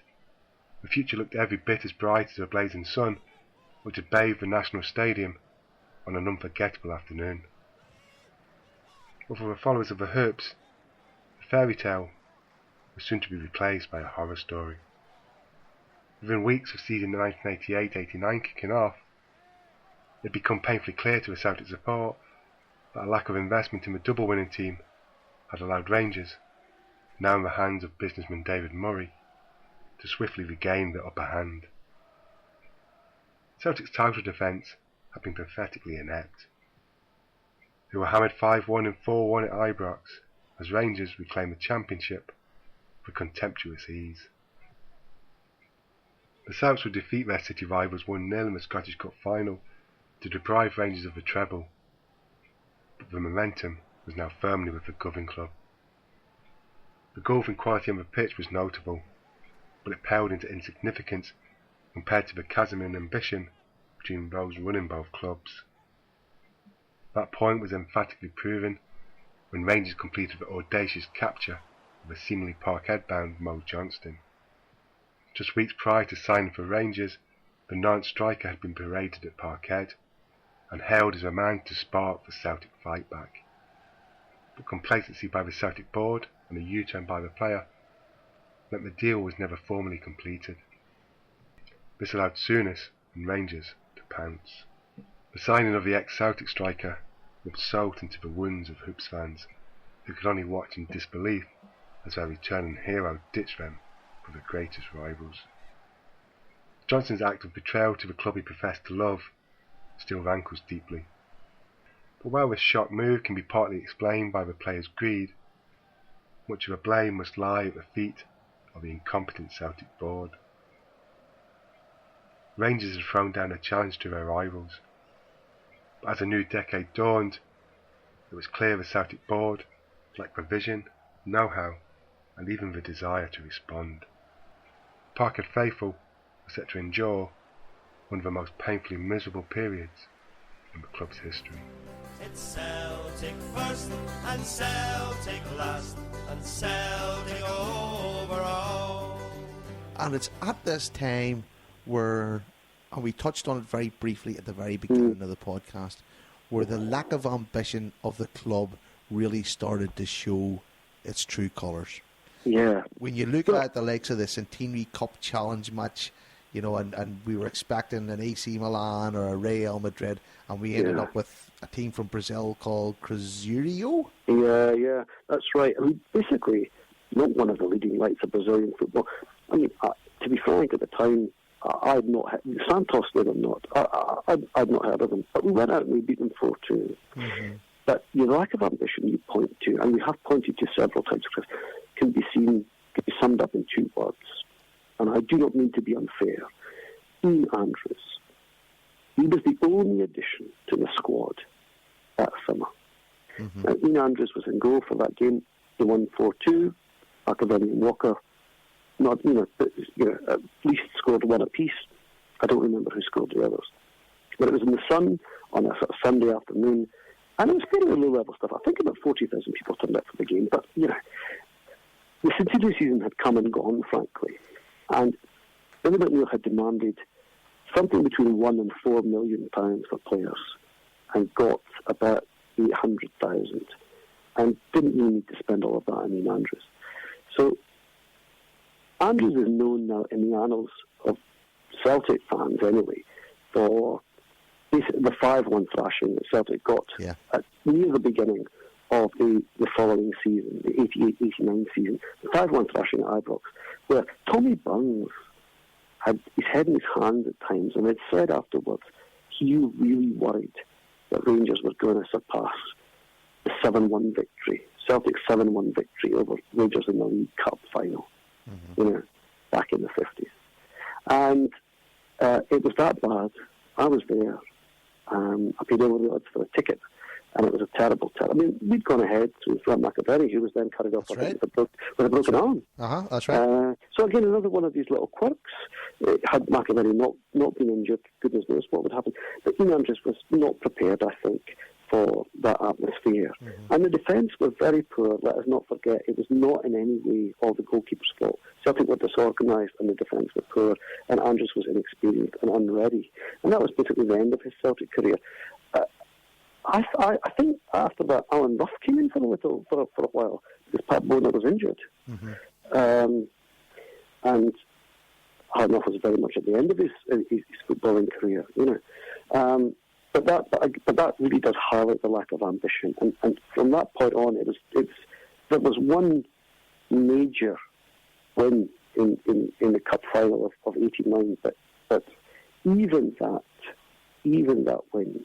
the future looked every bit as bright as a blazing sun which had bathed the National Stadium on an unforgettable afternoon. But for the followers of the Hoops, the fairy tale was soon to be replaced by a horror story. Within weeks of season 1988-89 kicking off, it had become painfully clear to the Celtic support that a lack of investment in the double winning team had allowed Rangers, now in the hands of businessman David Murray, to swiftly regain the upper hand. Celtic's title defence had been pathetically inept. They were hammered 5-1 and 4-1 at Ibrox as Rangers reclaimed the championship with contemptuous ease. The Celts would defeat their city rivals 1-0 in the Scottish Cup final to deprive Rangers of the treble, but the momentum was now firmly with the Govan club. The gulf in quality on the pitch was notable, but it paled into insignificance compared to the chasm in ambition between those running both clubs. That point was emphatically proven when Rangers completed the audacious capture of a seemingly Parkhead-bound Mo Johnston. Just weeks prior to signing for Rangers, the Nantes striker had been paraded at Parkhead and hailed as a man to spark the Celtic fight back. But complacency by the Celtic board and a U-turn by the player meant the deal was never formally completed. This allowed Souness and Rangers to pounce. The signing of the ex-Celtic striker rubbed salt into the wounds of Hoops fans who could only watch in disbelief as their returning hero ditched them for the greatest rivals. Johnston's act of betrayal to the club he professed to love still rankles deeply. But while this shock move can be partly explained by the player's greed, much of the blame must lie at the feet of the incompetent Celtic board. Rangers had thrown down a challenge to their rivals, but as a new decade dawned, it was clear the Celtic board lacked the vision, know-how, and even the desire to respond. Parkhead faithful were set to endure one of the most painfully miserable periods in the club's history. It's Celtic first and Celtic last and Celtic over all. And it's at this time where, and we touched on it very briefly at the very beginning of the podcast, where the lack of ambition of the club really started to show its true colours. Yeah. When you look at the likes of the Centenary Cup Challenge match, you know, and we were expecting an AC Milan or a Real Madrid, and we ended up with a team from Brazil called Cruzeiro. Yeah, that's right. I mean, basically, not one of the leading lights of Brazilian football. I mean, to be frank, at the time, I'd not heard, Santos did or not. I'd not heard of them, but we went out and we beat them 4-2. Mm-hmm. But the lack of ambition you point to, and we have pointed to several times, Chris, can be summed up in two words. And I do not mean to be unfair. Ian Andrews. He was the only addition to the squad that summer. Now, Ian Andrews was in goal for that game. They won 4-2. McAvenny and Walker, at least scored one apiece. I don't remember who scored the others. But it was in the sun on a sort of Sunday afternoon, and it was fairly low-level stuff. I think about 40,000 people turned out for the game. But, the Centenary season had come and gone, frankly. And Billy McNeill had demanded something between £1 and £4 million for players and got about 800,000 and didn't really need to spend all of that on Ian Andrews. So Andrews is known now in the annals of Celtic fans anyway for the 5-1 thrashing that Celtic got at near the beginning of the following season, the 88-89 season, the 5-1 thrashing at Ibrox, where Tommy Burns had his head in his hands at times and had said afterwards he really worried that Rangers were going to surpass the 7-1 victory, Celtic's 7-1 victory over Rangers in the League Cup final, back in the 50s. And it was that bad. I was there. I paid over the odds for a ticket, and it was a terrible. I mean, we'd gone ahead with Frank McAvenny, who was then carried off with a broken arm. That's right. So again, another one of these little quirks. Had McAvenny not been injured, goodness knows what would happen. But Ian Andrews was not prepared, I think, for that atmosphere. And the defence were very poor. Let us not forget, it was not in any way all the goalkeeper's fault. Celtic were disorganised and the defence were poor, and Andrews was inexperienced and unready. And that was basically the end of his Celtic career. I think after that, Alan Rough came in for a while because Pat Bonner was injured, and Alan Rough was very much at the end of his footballing career, But that really does highlight the lack of ambition, and from that point on, there was one major win in the cup final of '89, but even that win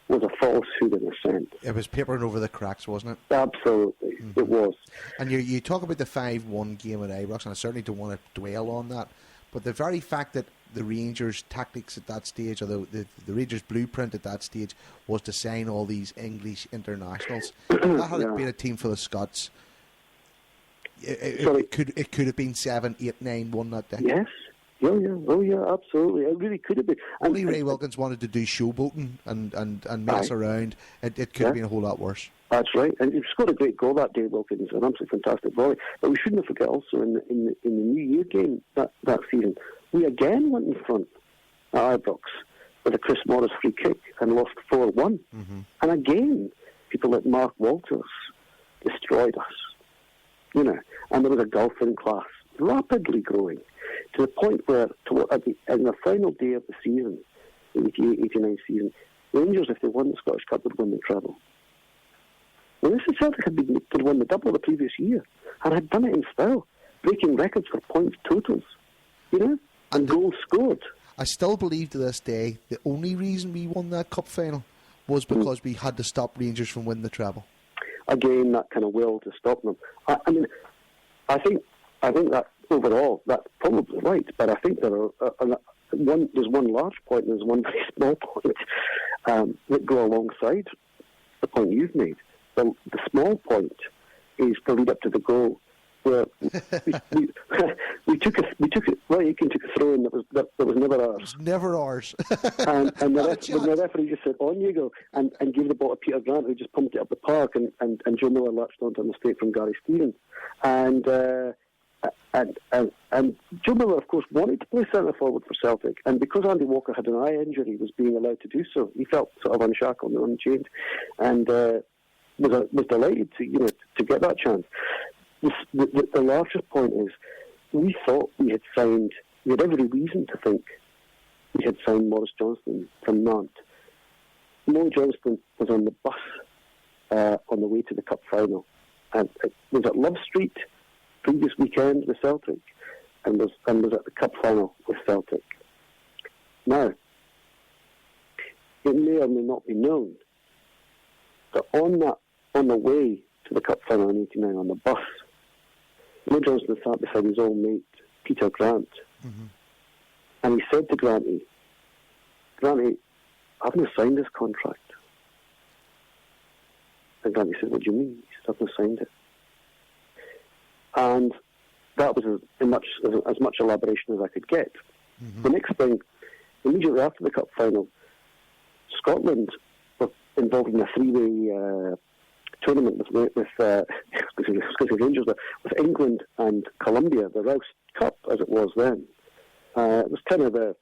was a falsehood in a sense. It was papering over the cracks, wasn't it? Absolutely, it was. And you talk about the 5-1 game at Ibrox, and I certainly don't want to dwell on that, but the very fact that the Rangers' tactics at that stage, or the Rangers' blueprint at that stage, was to sign all these English internationals. That had been a team full of Scots. It could have been 7-8-9-1 that day. Yes. Oh yeah, absolutely. It really could have been. Only Ray Wilkins wanted to do showboating and mess around. It could have been a whole lot worse. That's right, and he scored a great goal that day, Wilkins, an absolutely fantastic volley. But we shouldn't forget also in the New Year game that season, we again went in front at Ibrox with a Chris Morris free kick and lost 4-1. And again, people like Mark Walters destroyed us. And there was a golfing class rapidly growing to the point where, in the final day of the season, the 88-89 season, Rangers, if they won the Scottish Cup, would win the treble. Well, this is Celtic had won the double the previous year and had done it in style, breaking records for points totals, and goals scored. I still believe to this day the only reason we won that cup final was because we had to stop Rangers from winning the treble. Again, that kind of will to stop them. I think that overall that's probably right, but I think there are there's one large point and there's one very small point that go alongside the point you've made. The small point is the lead up to the goal, where we took it. Well, you can take a throw in that was never ours. It was never ours. and the referee just said, "On you go," and gave the ball to Peter Grant, who just pumped it up the park, and Joe Miller latched onto a mistake from Gary Stevens, and Joe Miller, of course, wanted to play centre forward for Celtic, and because Andy Walker had an eye injury, was being allowed to do so. He felt sort of unshackled and unchained, and was delighted to get that chance. The larger point is, we thought we had every reason to think we had signed Maurice Johnston from Nantes. Mo Johnston was on the bus on the way to the cup final, and it was at Love Street previous weekend with Celtic, and was at the cup final with Celtic. Now, it may or may not be known that on the way to the cup final in '89 on the bus, Mo Johnston sat beside his old mate Peter Grant, and he said to Granty, Granny, I haven't signed this contract. And Granny said, what do you mean? He said, I haven't signed it. And that was as much elaboration as I could get. Mm-hmm. The next thing, immediately after the cup final, Scotland were involved in a three-way tournament with Rangers, with England and Colombia, the Rouse Cup as it was then. It was kind of it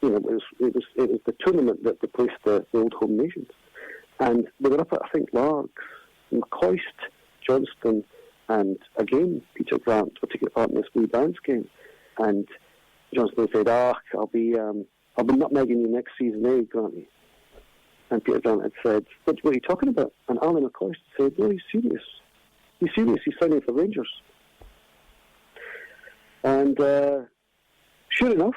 was the tournament that replaced the old home nations, and they were up at, I think, Largs, McCoist, Johnston, and again Peter Grant were taking part in this wee bands game, and Johnston said, I'll be nutmegging you next season, Granty? And Peter Grant had said, what are you talking about? And Alan McCoist said, no, he's serious. He's signing for Rangers. And sure enough,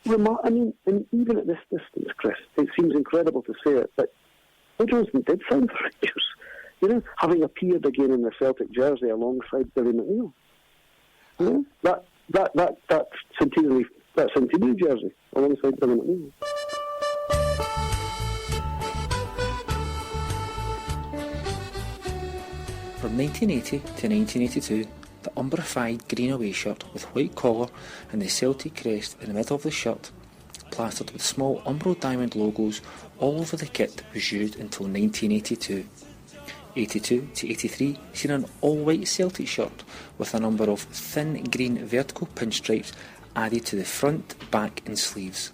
I mean, and even at this distance, Chris, it seems incredible to say it, but Will Johnston did sign for Rangers. You know, having appeared again in the Celtic jersey alongside Billy McNeil. You know, that Centenary jersey alongside Billy McNeil. From 1980 to 1982, the umbrified green away shirt with white collar and the Celtic crest in the middle of the shirt, plastered with small Umbro diamond logos all over the kit, was used until 1982. 82 to 83 seen an all-white Celtic shirt with a number of thin green vertical pinstripes added to the front, back and sleeves.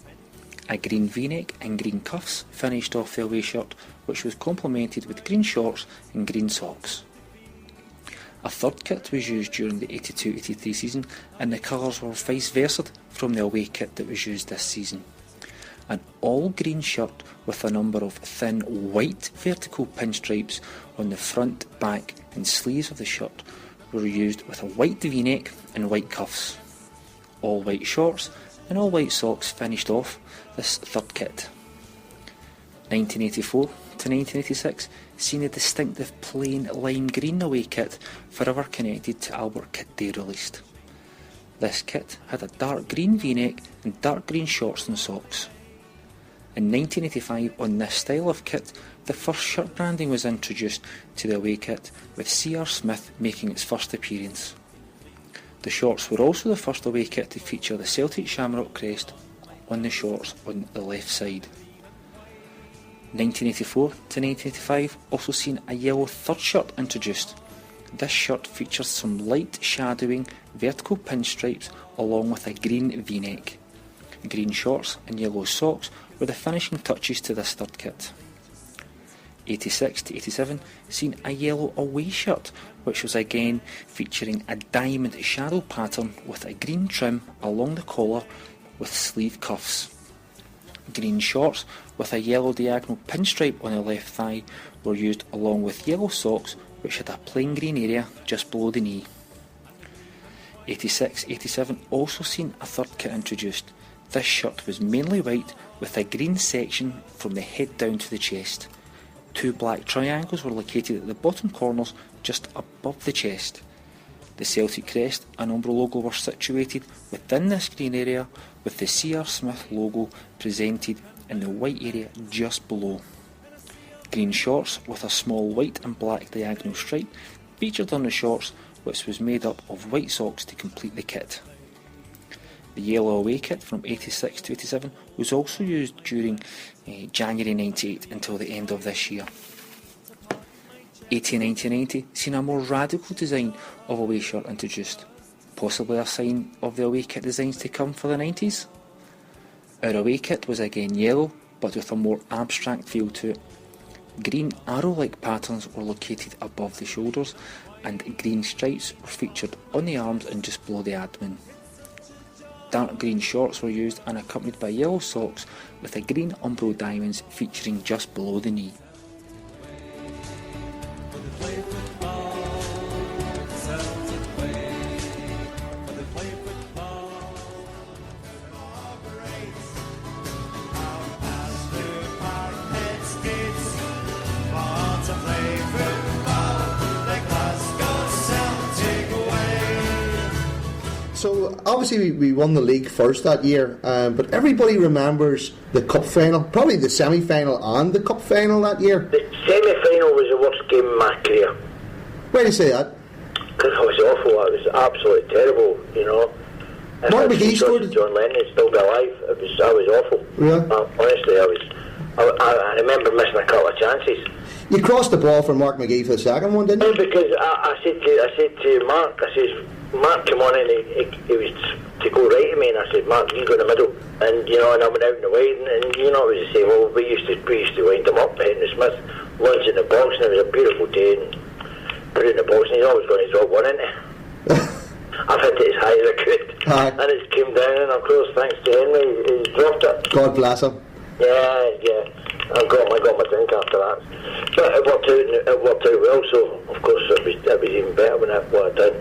A green v-neck and green cuffs finished off the away shirt, which was complemented with green shorts and green socks. A third kit was used during the 82-83 season, and the colours were vice versa from the away kit that was used this season. An all-green shirt with a number of thin white vertical pinstripes on the front, back and sleeves of the shirt were used with a white v-neck and white cuffs. All white shorts and all white socks finished off this third kit. 1984 to 1986 seen a distinctive plain lime green away kit forever connected to Albert Kit Day released. This kit had a dark green v-neck and dark green shorts and socks. In 1985, on this style of kit, the first shirt branding was introduced to the away kit, with C.R. Smith making its first appearance. The shorts were also the first away kit to feature the Celtic Shamrock crest on the shorts on the left side. 1984 to 1985 also seen a yellow third shirt introduced. This shirt features some light shadowing vertical pinstripes along with a green v-neck. Green shorts and yellow socks were the finishing touches to this third kit. 86 to 87 seen a yellow away shirt, which was again featuring a diamond shadow pattern with a green trim along the collar with sleeve cuffs. Green shorts with a yellow diagonal pinstripe on the left thigh were used along with yellow socks, which had a plain green area just below the knee. 86-87 also seen a third kit introduced. This shirt was mainly white with a green section from the head down to the chest. Two black triangles were located at the bottom corners just above the chest. The Celtic crest and Umbro logo were situated within this green area, with the C.R. Smith logo presented in the white area just below. Green shorts with a small white and black diagonal stripe featured on the shorts, which was made up of white socks to complete the kit. The yellow away kit from 86 to 87 was also used during January 98 until the end of this year. 80-90 seen a more radical design of away shirt introduced, possibly a sign of the away kit designs to come for the 90s. Our away kit was again yellow, but with a more abstract feel to it. Green arrow-like patterns were located above the shoulders, and green stripes were featured on the arms and just below the abdomen. Dark green shorts were used and accompanied by yellow socks with a green Umbro diamonds featuring just below the knee. So obviously we won the league first that year, but everybody remembers the cup final, probably the semi-final and the cup final that year. The semi-final was the worst game in my career. Why do you say that? Because it was awful. It was absolutely terrible, you know. Mark McGee scored. John Lennon still be alive. I was awful. Yeah. Honestly, I remember missing a couple of chances. You crossed the ball for Mark McGee for the second one, didn't you? Because I said to Mark, I says, Mark, come on in. He was to go right to me, and I said, Mark, you go in the middle. And you know, and I went out in the wide, and you know, it was the same. Well, we used to wind him up, Henry Smith, lunch in the box, and it was a beautiful day, and put it in the box, and he's always going to drop one in it. I've hit it as high as I could, and it came down, and of course, thanks to Henry, he dropped it. God bless him. Yeah. I got my drink after that, but it worked out well. So of course it was even better when what I did.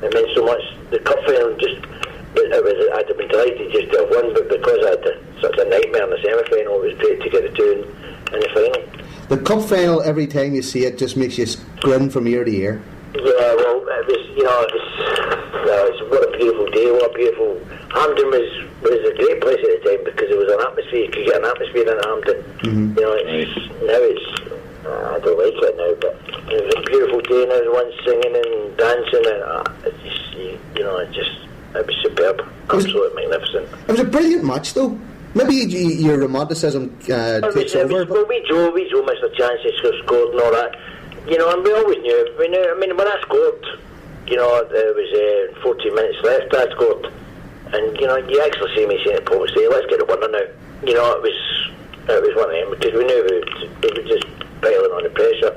It meant so much. The cup final I'd have been delighted just to have won, but because I had such a nightmare in the semi-final, it was great to get the two in the final. The cup final, every time you see it, just makes you grin from ear to ear. Yeah, well, it was, you know, what a beautiful day, what a beautiful... Hampden was a great place at the time because there was an atmosphere, you could get an atmosphere in Hampden. Mm-hmm. You know, I don't like it now, but it was a beautiful day and everyone's singing and dancing and it was superb, absolutely magnificent. It was a brilliant match though. Maybe your romanticism takes over. Well, we Joe missed a chance, he scored and all that. You know, and we always knew. I mean, when I scored, you know, there was 14 minutes left. I scored, and you know, you actually see me saying to Paul, "Say, let's get the winner now." You know, it was one of them because we knew we were just piling on the pressure,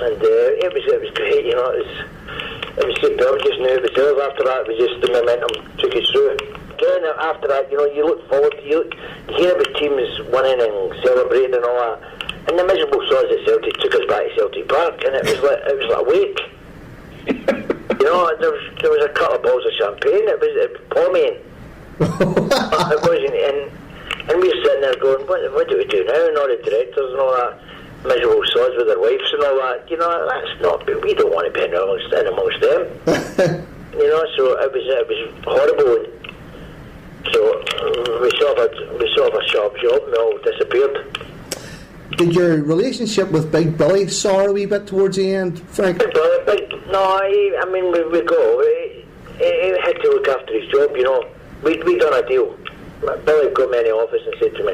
and it was great. You know, it was superb. Just knew it was there. After that, it was just the momentum took us through. Again, after that, you know, you look forward to you hear about teams winning and celebrating and all that. And the miserable sods at Celtic took us back to Celtic Park, and it was like a wake. You know, there was a couple of bottles of champagne. It was pommy. It wasn't, and we were sitting there going, what do we do now? And all the directors and all that miserable sods with their wives and all that. You know, that's not. We don't want to be in amongst them. You know, so it was horrible. So we sort of a sharp job, and we all disappeared. Did your relationship with Big Billy sour a wee bit towards the end, Frank? We go. He had to look after his job, you know. We'd done a deal. Billy got me in the office and said to me,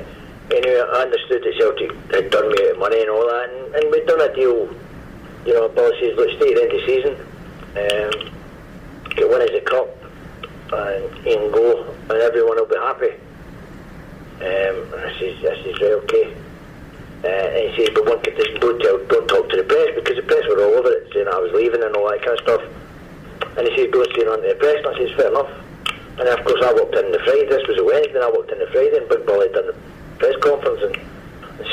you know, I understood that Celtic had done me out of money and all that, and we'd done a deal. You know, Billy says, let's stay at the end of the season, get win as a cup, and he can go, and everyone will be happy. I says, right, okay. And he says, but one condition, don't talk to the press, because the press were all over it, saying I was leaving and all that kind of stuff. And he says, don't say nothing to the press, and I says, fair enough. And of course I walked in the Friday, this was a Wednesday, and I walked in the Friday, and Big Billy done the press conference, and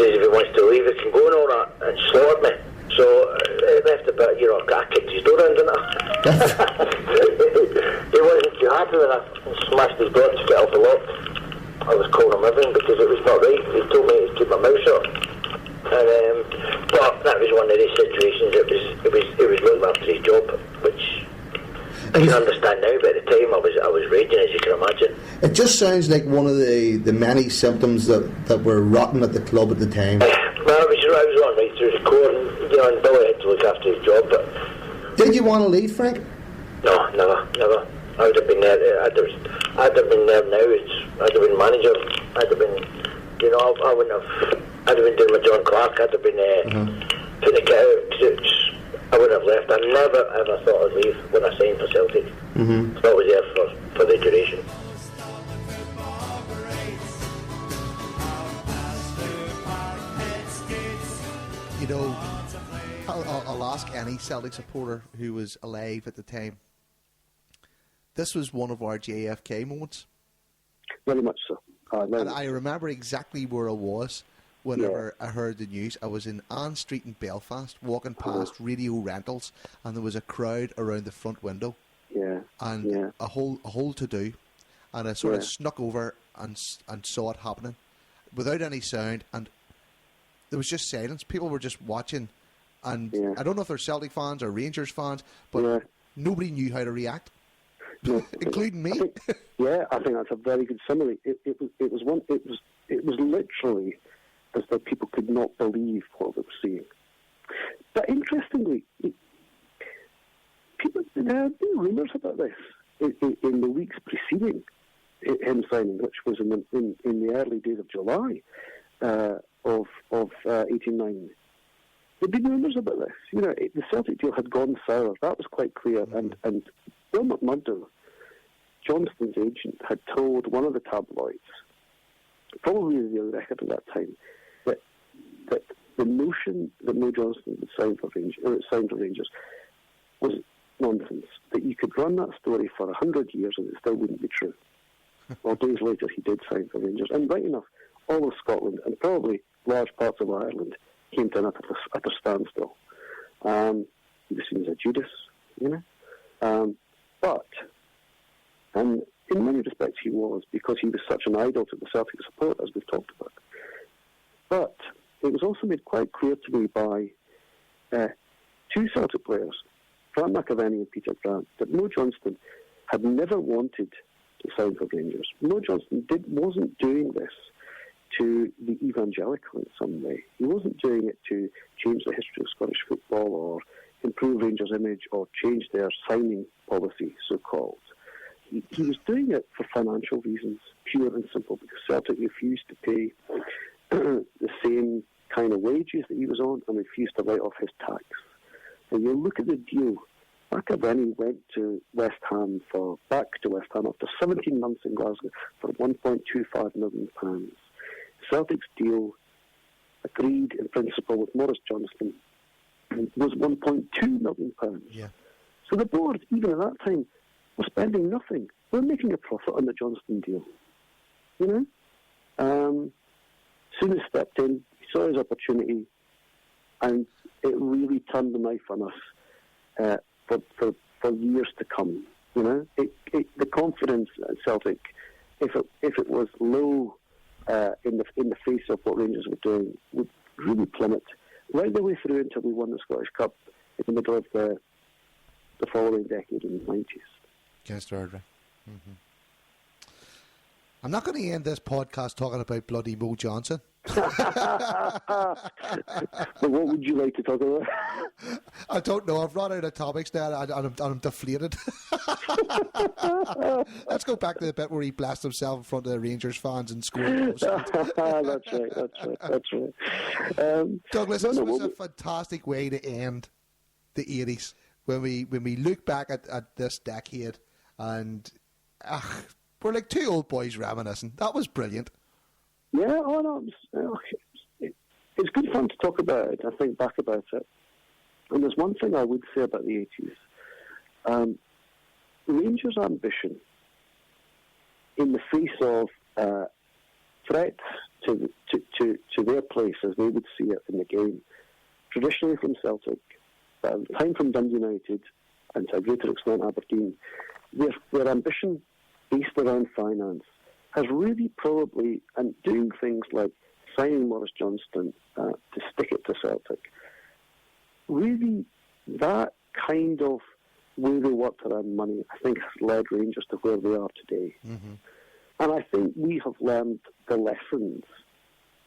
says if he wants to leave, he can go and all that, and slaughtered me. So it left a bit, you know, I kicked his door in, didn't I? He wasn't too happy when I smashed his door to get off the lock. I was calling him everything because it was not right. He told me to keep my mouth shut. And but that was one of these situations. It was looking after his job, which I can understand now. But at the time, I was raging, as you can imagine. It just sounds like one of the many symptoms that were rotten at the club at the time. Well, I was on right through the core, and you know, and Billy had to look after his job. But did you want to leave, Frank? No, never. I would have been there. I'd have been there now. I'd have been manager. I'd have been, you know, I wouldn't have. I'd have been doing my John Clark. I'd have been putting the kit out. I wouldn't have left. I never ever thought I'd leave when I signed for Celtic. Mm-hmm. So I was there for the duration. You know, I'll ask any Celtic supporter who was alive at the time. This was one of our JFK moments. Very much so. And I remember exactly where I was whenever I heard the news. I was in Ann Street in Belfast, walking past Radio Rentals, and there was a crowd around the front window. And a whole to do. And I sort of snuck over and saw it happening without any sound, and there was just silence. People were just watching, and I don't know if they're Celtic fans or Rangers fans, but nobody knew how to react. including me. I think that's a very good summary. It was literally as though people could not believe what they were seeing. But interestingly, there have been rumours about this in the weeks preceding him signing, which was in the early days of July of 89. There'd been rumours about this. The Celtic deal had gone sour. That was quite clear. And Bill McMurdo, Johnston's agent, had told one of the tabloids, probably the Record at that time, that the notion that Mo Johnston would sign for Rangers was nonsense. That you could run that story for 100 years and it still wouldn't be true. Well, days later he did sign for Rangers, and right enough, all of Scotland and probably large parts of Ireland came to an utter standstill. He was seen as a Judas, but in many respects he was, because he was such an idol to the Celtic support, as we've talked about. But it was also made quite clear to me by two Celtic players, Frank McAvenny and Peter Grant, that Mo Johnston had never wanted to sign for Rangers. Mo Johnston wasn't doing this to be evangelical in some way. He wasn't doing it to change the history of Scottish football or improve Rangers' image or change their signing policy, so-called. He was doing it for financial reasons, pure and simple, because Celtic refused to pay the same kind of wages that he was on and refused to write off his tax. And you look at the deal, McAvenny went back to West Ham after 17 months in Glasgow for £1.25 million. Celtic's deal, agreed in principle with Maurice Johnston, was £1.2 million. Yeah. So the board, even at that time, was spending nothing. They were making a profit on the Johnston deal. Soon stepped in, he saw his opportunity, and it really turned the knife on us for years to come. The confidence at Celtic, if it was low in the face of what Rangers were doing, would really plummet right the way through until we won the Scottish Cup in the middle of the following decade in the 90s. Against Ardra. Mm-hmm. I'm not going to end this podcast talking about bloody Mo Johnson. But what would you like to talk about? I don't know. I've run out of topics now, and I'm deflated. Let's go back to the bit where he blasted himself in front of the Rangers fans and scored. That's right. Douglas, this was a fantastic way to end the 80s. When we look back at this decade, and we're like two old boys reminiscing. That was brilliant. Yeah, it's good fun to talk about it. I think back about it. And there's one thing I would say about the 80s. Rangers' ambition, in the face of threats to their place as they would see it in the game, traditionally from Celtic, but at the time from Dundee United, and to a greater extent Aberdeen, their ambition based around finance has really probably, and doing things like signing Maurice Johnston to stick it to Celtic, really that kind of way they worked around money, I think, has led Rangers to where they are today. Mm-hmm. And I think we have learned the lessons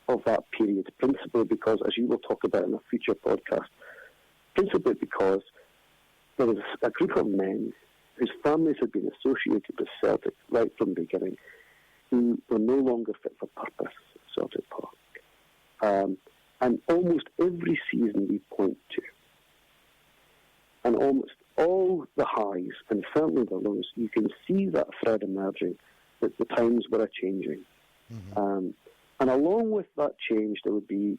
of that period, principally because, as you will talk about in a future podcast, principally because there was a group of men whose families had been associated with Celtic right from the beginning, who were no longer fit for purpose at Celtic Park. And almost every season we point to, and almost all the highs and certainly the lows, you can see that thread emerging, that the times were a-changing. Mm-hmm. And along with that change, there would be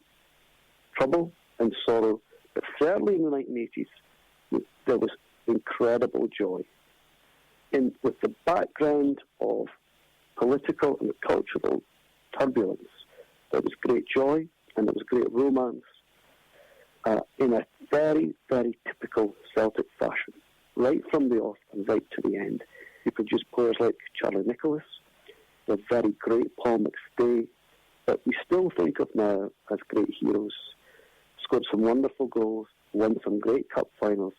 trouble and sorrow, but certainly in the 1980s, there was incredible joy. With the background of political and cultural turbulence, there was great joy and there was great romance in a very, very typical Celtic fashion, right from the off and right to the end. You produced players like Charlie Nicholas, the very great Paul McStay, that we still think of now as great heroes, scored some wonderful goals, won some great cup finals,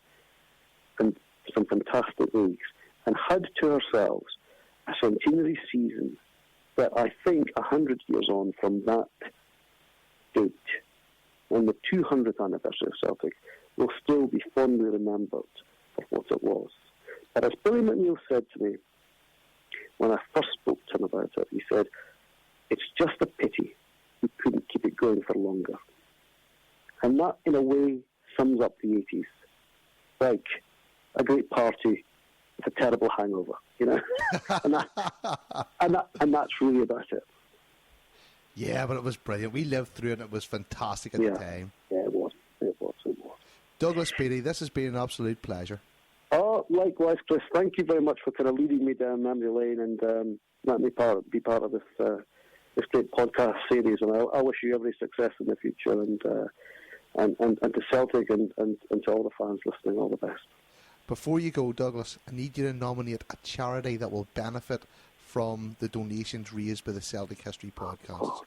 and some fantastic leagues. and had to ourselves a centenary season that I think 100 years on from that date, on the 200th anniversary of Celtic, will still be fondly remembered for what it was. But as Billy McNeill said to me when I first spoke to him about it, he said, it's just a pity we couldn't keep it going for longer. And that, in a way, sums up the 80s. Like a great party with a terrible hangover, you know? and that's really about it. Yeah, but it was brilliant. We lived through it and it was fantastic at the time. Yeah, it was. Douglas Beattie, this has been an absolute pleasure. Oh, likewise, Chris. Thank you very much for kind of leading me down memory lane and letting me be part of this great podcast series. And I wish you every success in the future, and to Celtic and to all the fans listening, all the best. Before you go, Douglas, I need you to nominate a charity that will benefit from the donations raised by the Celtic History podcast.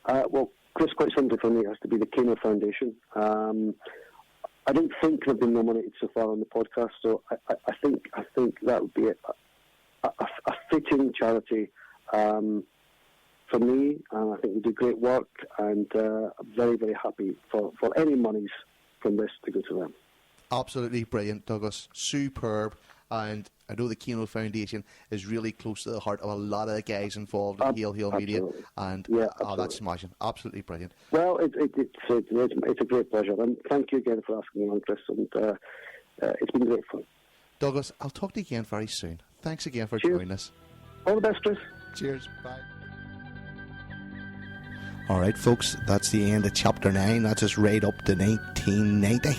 Well, Chris, quite simply for me, it has to be the Kano Foundation. I don't think they've been nominated so far on the podcast, so I think that would be a fitting charity for me, and I think they do great work, and I'm very, very happy for any monies from this to go to them. Absolutely brilliant, Douglas. Superb. And I know the Keno Foundation is really close to the heart of a lot of the guys involved in Hill Media. And that's smashing. Absolutely brilliant. Well, it's a great pleasure. And thank you again for asking me on, Chris. And it's been great fun. Douglas, I'll talk to you again very soon. Thanks again for joining us. All the best, Chris. Cheers. Bye. All right, folks, that's the end of Chapter 9. That's us right up to 1990.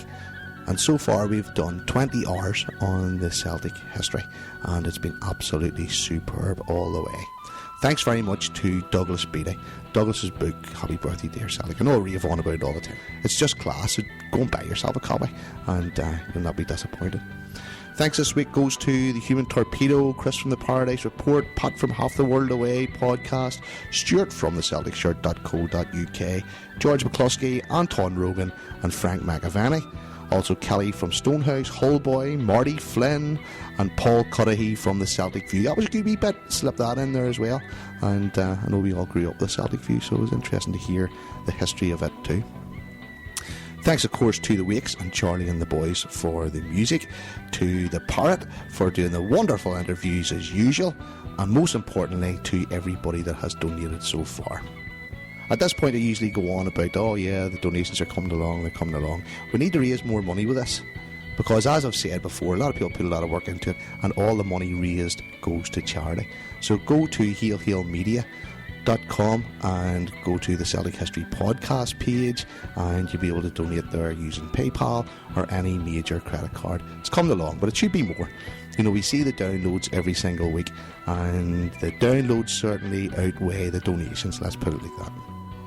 And so far we've done 20 hours on the Celtic history, and it's been absolutely superb all the way. Thanks very much to Douglas Beattie. Douglas's book, Happy Birthday Dear Celtic. I know I rave on about it all the time. It's just class, so go and buy yourself a copy, and you'll not be disappointed. Thanks this week goes to the Human Torpedo, Chris from the Paradise Report, Pat from Half the World Away podcast, Stuart from the CelticShirt.co.uk, George McCluskey, Anton Rogan, and Frank McAvaney. Also Kelly from Stonehouse, Hullboy, Marty Flynn, and Paul Cudahy from the Celtic View. That was a good wee bit, slip that in there as well. And I know we all grew up with the Celtic View, so it was interesting to hear the history of it too. Thanks of course to the Wakes and Charlie and the Bhoys for the music, to the Parrot for doing the wonderful interviews as usual, and most importantly to everybody that has donated so far. At this point I usually go on about, oh yeah, the donations are coming along, they're coming along. We need to raise more money with this, because as I've said before, a lot of people put a lot of work into it, and all the money raised goes to charity. So go to heelheelmedia.com and go to the Celtic History podcast page, and you'll be able to donate there using PayPal or any major credit card. It's coming along, but it should be more. You know, we see the downloads every single week, and the downloads certainly outweigh the donations, let's put it like that.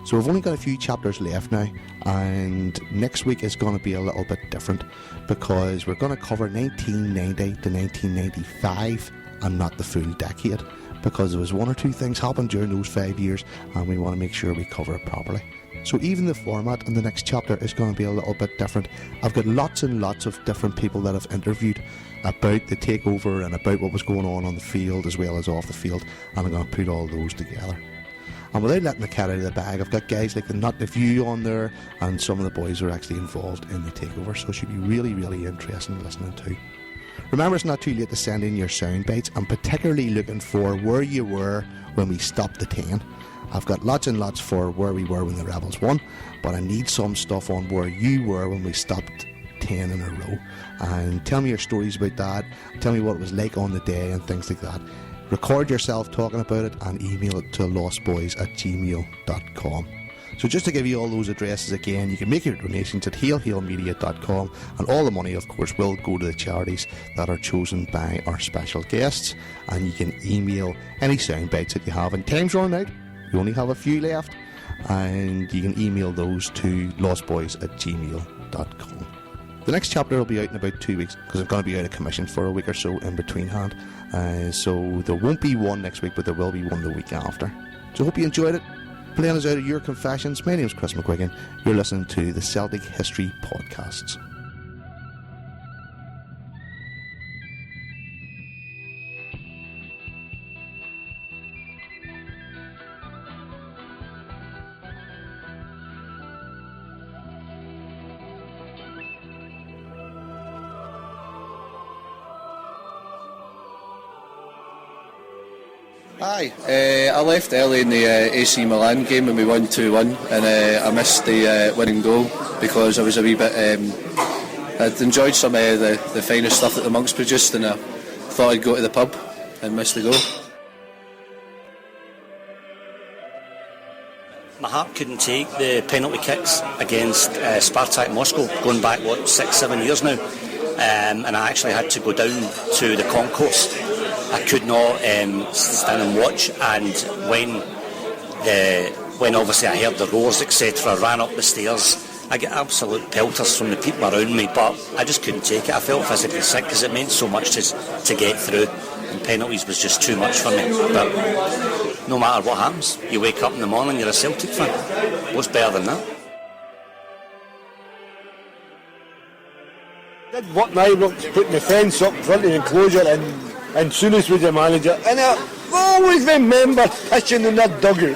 So we've only got a few chapters left now, and next week is going to be a little bit different, because we're going to cover 1990 to 1995 and not the full decade, because there was one or two things happened during those 5 years, and we want to make sure we cover it properly. So even the format in the next chapter is going to be a little bit different. I've got lots and lots of different people that I've interviewed about the takeover and about what was going on the field as well as off the field, and I'm going to put all those together. And without letting the cat out of the bag, I've got guys like the Not The View on there, and some of the boys are actually involved in the takeover, so it should be really, really interesting listening to. Remember, it's not too late to send in your sound bites. I'm particularly looking for where you were when we stopped the 10. I've got lots and lots for where we were when the Rebels won, but I need some stuff on where you were when we stopped 10 in a row. And tell me your stories about that. Tell me what it was like on the day and things like that. Record yourself talking about it and email it to lostboys@gmail.com. So just to give you all those addresses again, you can make your donations at heelheelmedia.com, and all the money of course will go to the charities that are chosen by our special guests. And you can email any sound bites that you have, and time's running out, you only have a few left, and you can email those to lostboys@gmail.com. The next chapter will be out in about 2 weeks, because I'm going to be out of commission for a week or so in between hand. So there won't be one next week, but there will be one the week after. So I hope you enjoyed it. Playing us out of your confessions, my name's Chris McGuigan. You're listening to the Celtic History Podcasts. Aye, I left early in the AC Milan game when we won 2-1, and I missed the winning goal because I was a wee bit. I'd enjoyed some of the finest stuff that the monks produced, and I thought I'd go to the pub and miss the goal. My heart couldn't take the penalty kicks against Spartak Moscow, going back 6-7 years now, and I actually had to go down to the concourse. I could not stand and watch, and when obviously I heard the roars, etc., I ran up the stairs. I get absolute pelters from the people around me, but I just couldn't take it. I felt physically sick because it meant so much to get through, and penalties was just too much for me. But no matter what happens, you wake up in the morning, you're a Celtic fan. What's better than that? Did what my work putting the fence up in front of the enclosure, and Souness was the manager, and I always remember pitching in that dugout.